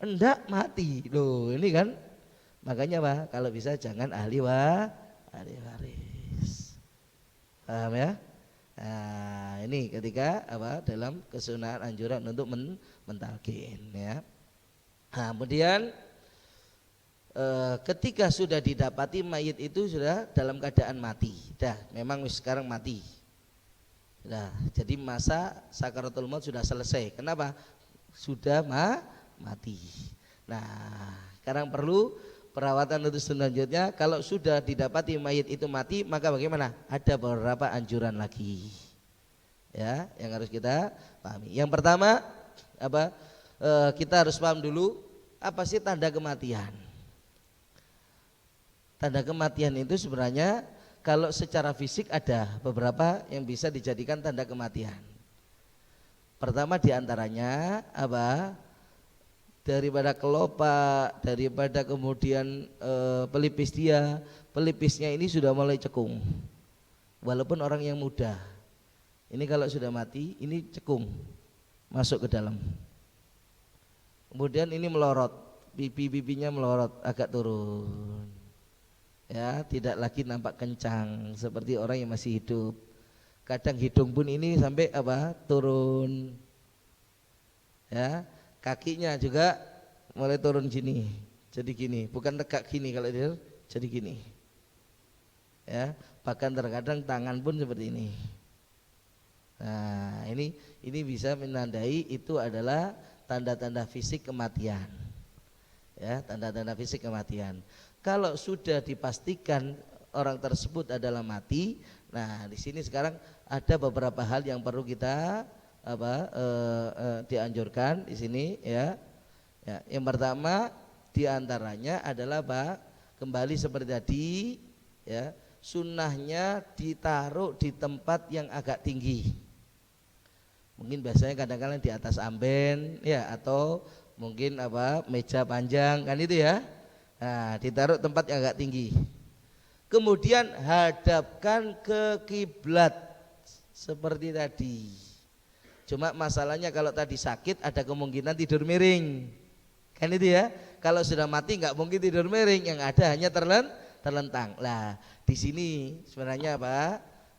Enggak mati, loh ini kan. Makanya Pak, kalau bisa jangan ahli waris. Paham ya? Nah, ini ketika apa dalam kesunahan anjuran untuk mentalkin ya. Nah, kemudian ketika sudah didapati mayit itu sudah dalam keadaan mati, dah memang sekarang mati. Nah, jadi masa sakaratul maut sudah selesai. Kenapa? Sudah mati. Nah, sekarang perlu perawatan untuk selanjutnya. Kalau sudah didapati mayit itu mati, maka bagaimana? Ada beberapa anjuran lagi, ya, yang harus kita pahami. Yang pertama, apa? Kita harus paham dulu apa sih tanda kematian. Tanda kematian itu sebenarnya kalau secara fisik ada beberapa yang bisa dijadikan tanda kematian. Pertama diantaranya apa? Daripada kelopak, daripada kemudian pelipis dia, pelipisnya ini sudah mulai cekung. Walaupun orang yang muda, ini kalau sudah mati, ini cekung, masuk ke dalam. Kemudian ini melorot, pipi-pipinya melorot, agak turun. Ya, tidak lagi nampak kencang seperti orang yang masih hidup. Kadang hidung pun ini sampai apa? Turun. Ya, kakinya juga mulai turun gini. Jadi gini, bukan tegak gini kalau dia, jadi gini. Ya, bahkan terkadang tangan pun seperti ini. Nah, ini bisa menandai itu adalah tanda-tanda fisik kematian. Ya, tanda-tanda fisik kematian. Kalau sudah dipastikan orang tersebut adalah mati, nah di sini sekarang ada beberapa hal yang perlu kita dianjurkan di sini ya. Ya, yang pertama diantaranya adalah kembali seperti tadi ya, sunnahnya ditaruh di tempat yang agak tinggi. Mungkin biasanya kadang-kadang di atas amben ya, atau mungkin meja panjang kan itu ya. Nah, ditaruh tempat yang agak tinggi. Kemudian hadapkan ke kiblat seperti tadi. Cuma masalahnya kalau tadi sakit ada kemungkinan tidur miring. Kan itu ya. Kalau sudah mati nggak mungkin tidur miring, yang ada hanya terlentang. Lah, di sini sebenarnya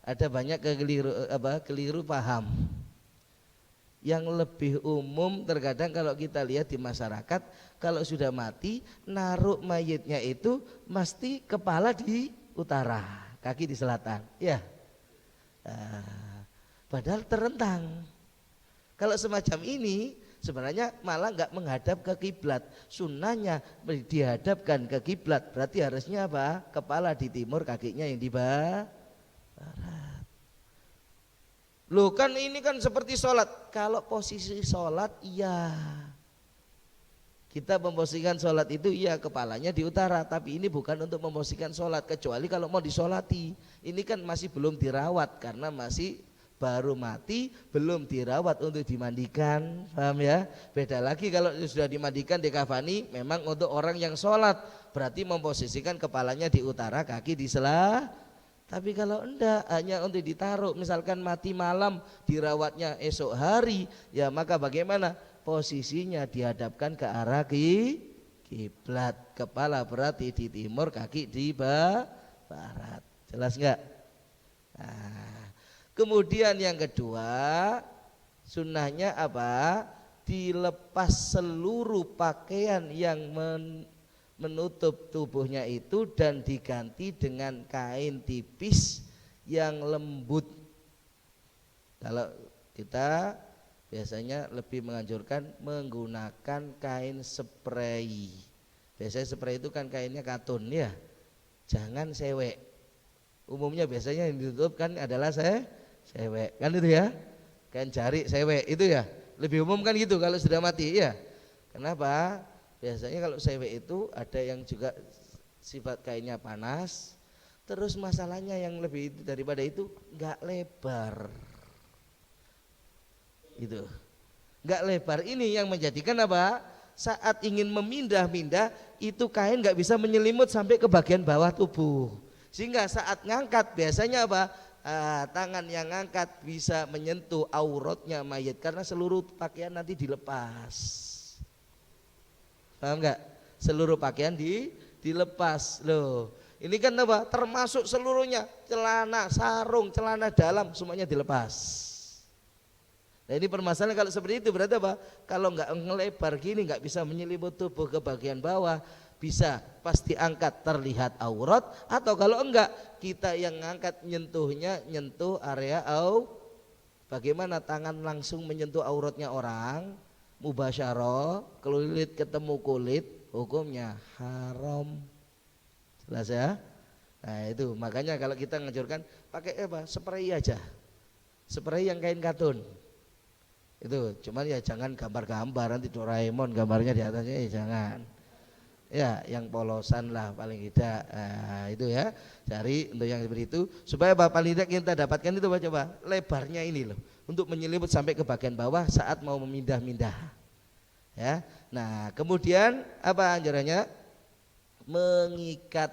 ada banyak keliru paham. Yang lebih umum terkadang kalau kita lihat di masyarakat, kalau sudah mati naruh mayitnya itu mesti kepala di utara, kaki di selatan ya. Padahal terentang. Kalau semacam ini sebenarnya malah nggak menghadap ke kiblat. Sunnahnya dihadapkan ke kiblat, berarti harusnya apa? Kepala di timur, kakinya yang di barat. Loh kan ini kan seperti sholat. Kalau posisi sholat iya, kita memposisikan sholat itu iya kepalanya di utara, tapi ini bukan untuk memposisikan sholat, kecuali kalau mau disolati. Ini kan masih belum dirawat karena masih baru mati, belum dirawat untuk dimandikan, paham ya? Beda lagi kalau sudah dimandikan, dikafani, memang untuk orang yang sholat, berarti memposisikan kepalanya di utara, kaki di selah. Tapi kalau enggak, hanya untuk ditaruh, misalkan mati malam, dirawatnya esok hari, ya maka bagaimana? Posisinya dihadapkan ke arah kiblat, kepala berarti di timur, kaki di barat. Jelas enggak? Nah, kemudian yang kedua, sunnahnya apa? Dilepas seluruh pakaian yang menutup tubuhnya itu dan diganti dengan kain tipis yang lembut. Kalau kita biasanya lebih menganjurkan menggunakan kain spray. Biasanya spray itu kan kainnya katun ya, jangan sewek. Umumnya biasanya yang ditutup kan adalah sewek kan itu ya, kain jari sewek itu ya, lebih umum kan gitu kalau sudah mati ya. Kenapa? Biasanya kalau sewek itu ada yang juga sifat kainnya panas. Terus masalahnya yang lebih daripada itu nggak lebar. Itu nggak lebar, ini yang menjadikan apa? Saat ingin memindah-mindah itu kain nggak bisa menyelimut sampai ke bagian bawah tubuh, sehingga saat ngangkat biasanya apa? Tangan yang ngangkat bisa menyentuh auratnya mayit karena seluruh pakaian nanti dilepas. Paham nggak? Seluruh pakaian dilepas loh. Ini kan apa? Termasuk seluruhnya, celana, sarung, celana dalam semuanya dilepas. Nah ini permasalahan kalau seperti itu berarti apa? Kalau nggak ngelebar gini nggak bisa menyelimut tubuh ke bagian bawah, bisa pasti angkat terlihat aurat, atau kalau enggak kita yang ngangkat nyentuhnya nyentuh area bagaimana tangan langsung menyentuh auratnya orang, mubasyarah, kulit ketemu kulit, hukumnya haram. Jelas ya? Nah itu makanya kalau kita ngajurkan pakai apa? Spray aja, spray yang kain katun. Itu cuman ya jangan gambar-gambar, nanti Doraemon gambarnya di atasnya ya jangan. Ya yang polosan lah paling tidak. Nah, itu ya cari untuk yang seperti itu supaya paling tidak kita dapatkan itu coba lebarnya ini loh, untuk menyelimut sampai ke bagian bawah saat mau memindah-mindah ya. Nah kemudian apa anjurannya? Mengikat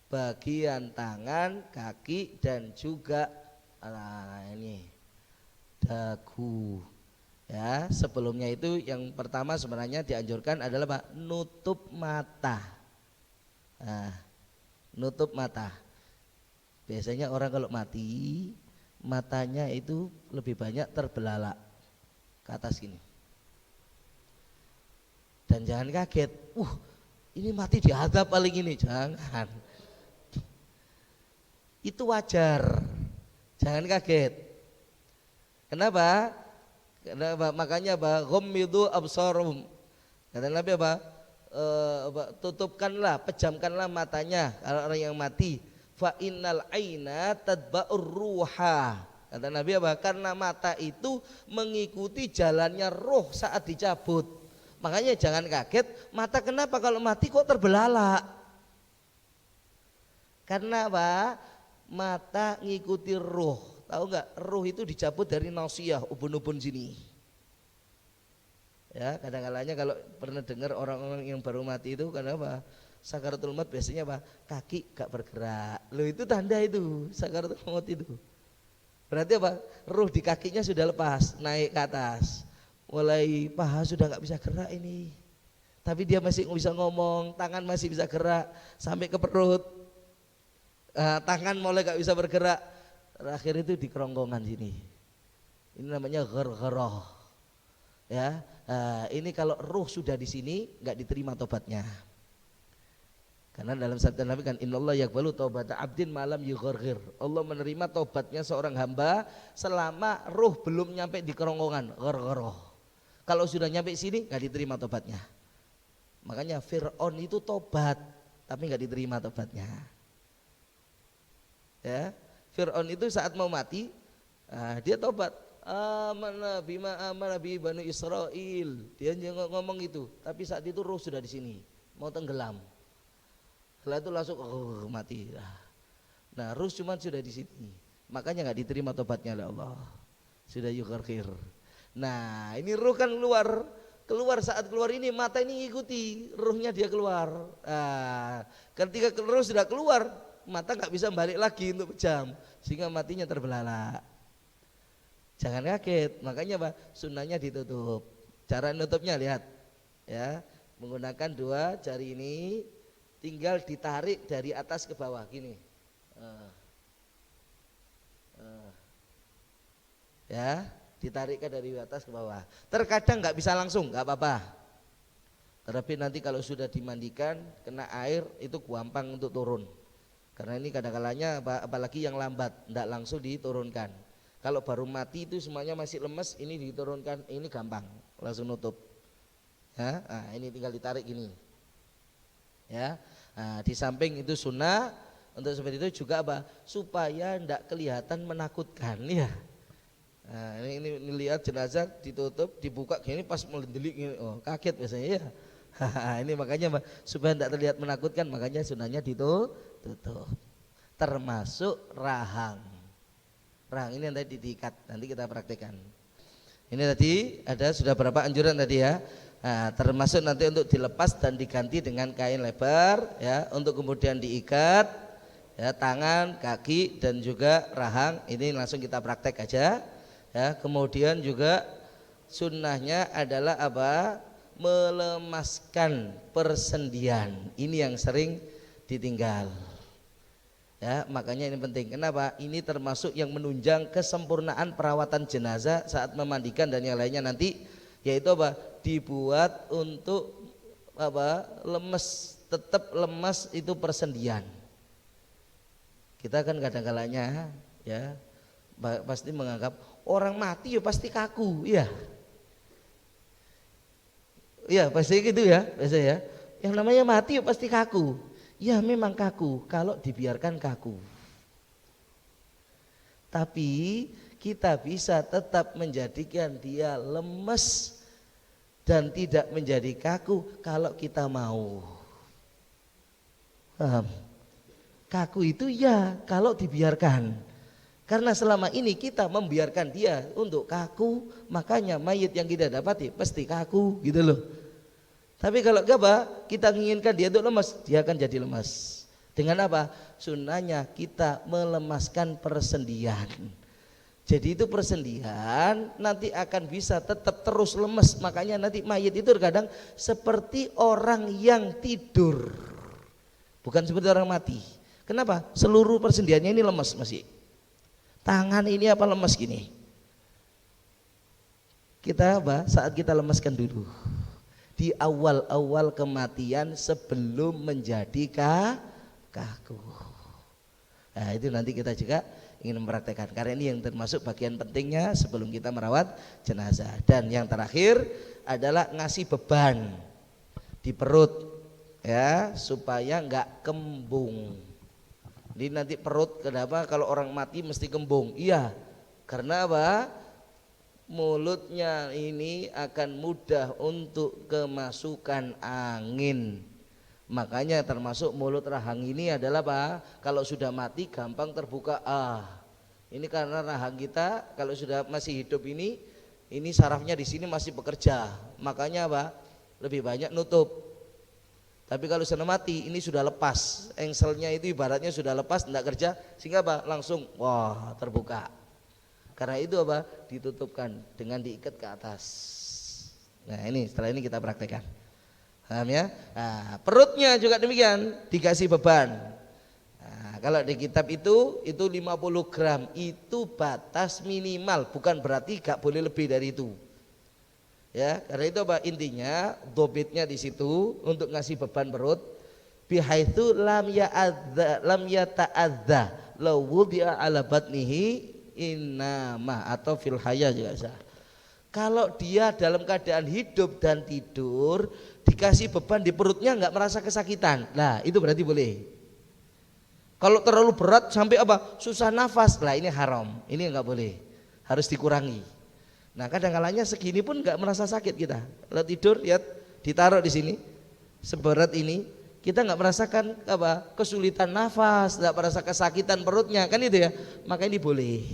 bagian tangan, kaki dan juga ini dagu. Ya, sebelumnya itu yang pertama sebenarnya dianjurkan adalah Pak, nutup mata. Nah, nutup mata. Biasanya orang kalau mati matanya itu lebih banyak terbelalak ke atas gini. Dan jangan kaget, ini mati dihadap paling ini, jangan. Itu wajar. Jangan kaget. Kenapa? Makanya ghammidu absarum, kata Nabi apa? Tutupkanlah, pejamkanlah matanya kalau orang yang mati. Fa innal aina tadba'ur ruha, kata Nabi apa? Karena mata itu mengikuti jalannya roh saat dicabut. Makanya jangan kaget, mata kenapa kalau mati kok terbelalak? Karena apa? Mata ngikuti roh. Tahu nggak, ruh itu dicabut dari nasiyah, ubun-ubun sini. Ya, kadang-kadangnya kalau pernah dengar orang-orang yang baru mati itu kenapa? Sakaratul maut biasanya apa? Kaki gak bergerak. Loh itu tanda itu sakaratul maut itu. Berarti apa? Ruh di kakinya sudah lepas, naik ke atas. Mulai paha sudah gak bisa gerak ini. Tapi dia masih bisa ngomong, tangan masih bisa gerak sampai ke perut. Tangan mulai gak bisa bergerak. Terakhir itu di kerongkongan sini. Ini namanya ghargharah. Ya, ini kalau ruh sudah di sini nggak diterima tobatnya. Karena dalam sabda Nabi kan innallah yaqbalu taubata abdin malam yugharghir. Allah menerima tobatnya seorang hamba selama ruh belum nyampe di kerongkongan, ghargharah. Kalau sudah nyampe sini nggak diterima tobatnya. Makanya Fir'aun itu tobat tapi nggak diterima tobatnya. Ya, Fir'aun itu saat mau mati, dia tobat. Amanah bima amanah bi Bani Israel. Dia ngomong itu, tapi saat itu ruh sudah di sini, mau tenggelam. Setelah itu langsung mati. Nah, ruh cuma sudah di sini. Makanya nggak diterima tobatnya oleh Allah. Sudah yukarkir. Nah, ini ruh kan keluar saat keluar ini mata ini ikuti ruhnya dia keluar. Ketika ruh sudah keluar, mata nggak bisa balik lagi untuk pejam, sehingga matinya terbelalak. Jangan kaget, makanya apa? Sunnahnya ditutup. Cara nutupnya lihat, ya, menggunakan dua jari ini, tinggal ditarik dari atas ke bawah gini. Ya, ditarikkan dari atas ke bawah. Terkadang nggak bisa langsung, nggak apa-apa. Tapi nanti kalau sudah dimandikan kena air itu gampang untuk turun. Karena ini kadang-kalanya apalagi yang lambat, nggak langsung diturunkan. Kalau baru mati itu semuanya masih lemes, ini diturunkan, ini gampang, langsung nutup. Ya, ini tinggal ditarik gini. Ya, di samping itu sunnah untuk seperti itu juga apa? Supaya nggak kelihatan menakutkan, ya. Nah, ini lihat jenazah ditutup, dibuka gini pas melendelik gini, kaget biasanya ya. Ini makanya supaya tidak terlihat menakutkan, makanya sunahnya ditutup. Termasuk rahang. Rahang ini yang tadi diikat, nanti kita praktekkan. Ini tadi ada sudah berapa anjuran tadi ya. Nah, termasuk nanti untuk dilepas dan diganti dengan kain lebar ya, untuk kemudian diikat ya, tangan, kaki dan juga rahang. Ini langsung kita praktek aja. Ya, kemudian juga sunnahnya adalah apa? Melemaskan persendian. Ini yang sering ditinggal. Ya, makanya ini penting. Kenapa? Ini termasuk yang menunjang kesempurnaan perawatan jenazah saat memandikan dan yang lainnya nanti, yaitu apa? Dibuat untuk apa? Lemes, tetap lemas itu persendian. Kita kan kadang-kalanya ya pasti menganggap orang mati ya pasti kaku, iya. Iya pasti gitu ya, biasa ya. Yang namanya mati ya pasti kaku. Ya memang kaku kalau dibiarkan kaku. Tapi kita bisa tetap menjadikan dia lemes dan tidak menjadi kaku kalau kita mau. Paham? Kaku itu ya kalau dibiarkan. Karena selama ini kita membiarkan dia untuk kaku, makanya mayit yang kita dapati pasti kaku gitu loh. Tapi kalau gabah kita menginginkan dia untuk lemas, dia akan jadi lemas. Dengan apa? Sunnahnya kita melemaskan persendian. Jadi itu persendian nanti akan bisa tetap terus lemas. Makanya nanti mayit itu kadang seperti orang yang tidur, bukan seperti orang mati. Kenapa? Seluruh persendiannya ini lemas masih. Tangan ini apa lemas gini. Kita apa? Saat kita lemaskan dulu. Di awal-awal kematian sebelum menjadi kaku. Nah, itu nanti kita juga ingin mempraktekkan. Karena ini yang termasuk bagian pentingnya sebelum kita merawat jenazah. Dan yang terakhir adalah ngasih beban di perut ya, supaya enggak kembung. Jadi nanti perut kenapa kalau orang mati mesti kembung? Iya, karena apa? Mulutnya ini akan mudah untuk kemasukan angin. Makanya termasuk mulut rahang ini adalah apa? Kalau sudah mati gampang terbuka. Ini karena rahang kita kalau sudah masih hidup ini sarafnya di sini masih bekerja. Makanya apa? Lebih banyak nutup. Tapi kalau sudah mati ini sudah lepas, engselnya itu ibaratnya sudah lepas, tidak kerja, sehingga apa? Langsung wah terbuka. Karena itu apa? Ditutupkan dengan diikat ke atas. Nah ini setelah ini kita praktekkan. Paham ya? Nah, perutnya juga demikian, dikasih beban. Nah, kalau di kitab itu 50 gram, itu batas minimal, bukan berarti gak boleh lebih dari itu. Ya, karena itu apa intinya? Dobitnya di situ untuk ngasih beban perut. Bihaitsu lam yata'adza law wudi'a ala batnihi innama atau fil haya juga sah. Kalau dia dalam keadaan hidup dan tidur dikasih beban di perutnya nggak merasa kesakitan, nah itu berarti boleh. Kalau terlalu berat sampai apa? Susah nafas, lah ini haram, ini nggak boleh, harus dikurangi. Nah kadang-kalanya segini pun nggak merasa sakit kita. Kalau tidur lihat ditaruh di sini seberat ini, kita nggak merasakan apa? Kesulitan nafas, nggak merasa kesakitan perutnya, kan itu ya. Maka ini boleh.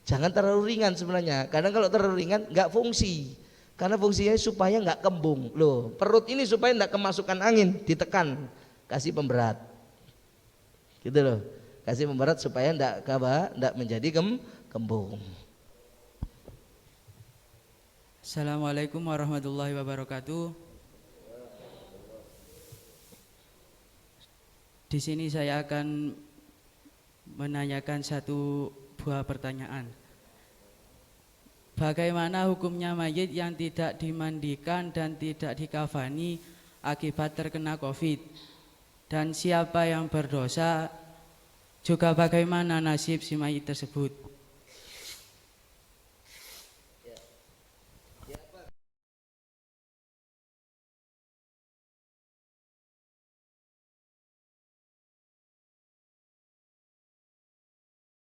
Jangan terlalu ringan sebenarnya. Kadang kalau terlalu ringan nggak fungsi. Karena fungsinya supaya nggak kembung. Loh, perut ini supaya nggak kemasukan angin, ditekan, kasih pemberat. Gitu loh. Kasih pemberat supaya nggak menjadi kembung. Assalamualaikum warahmatullahi wabarakatuh. Di sini saya akan menanyakan satu buah pertanyaan. Bagaimana hukumnya mayit yang tidak dimandikan dan tidak dikafani akibat terkena COVID? Dan siapa yang berdosa? Juga bagaimana nasib si mayit tersebut?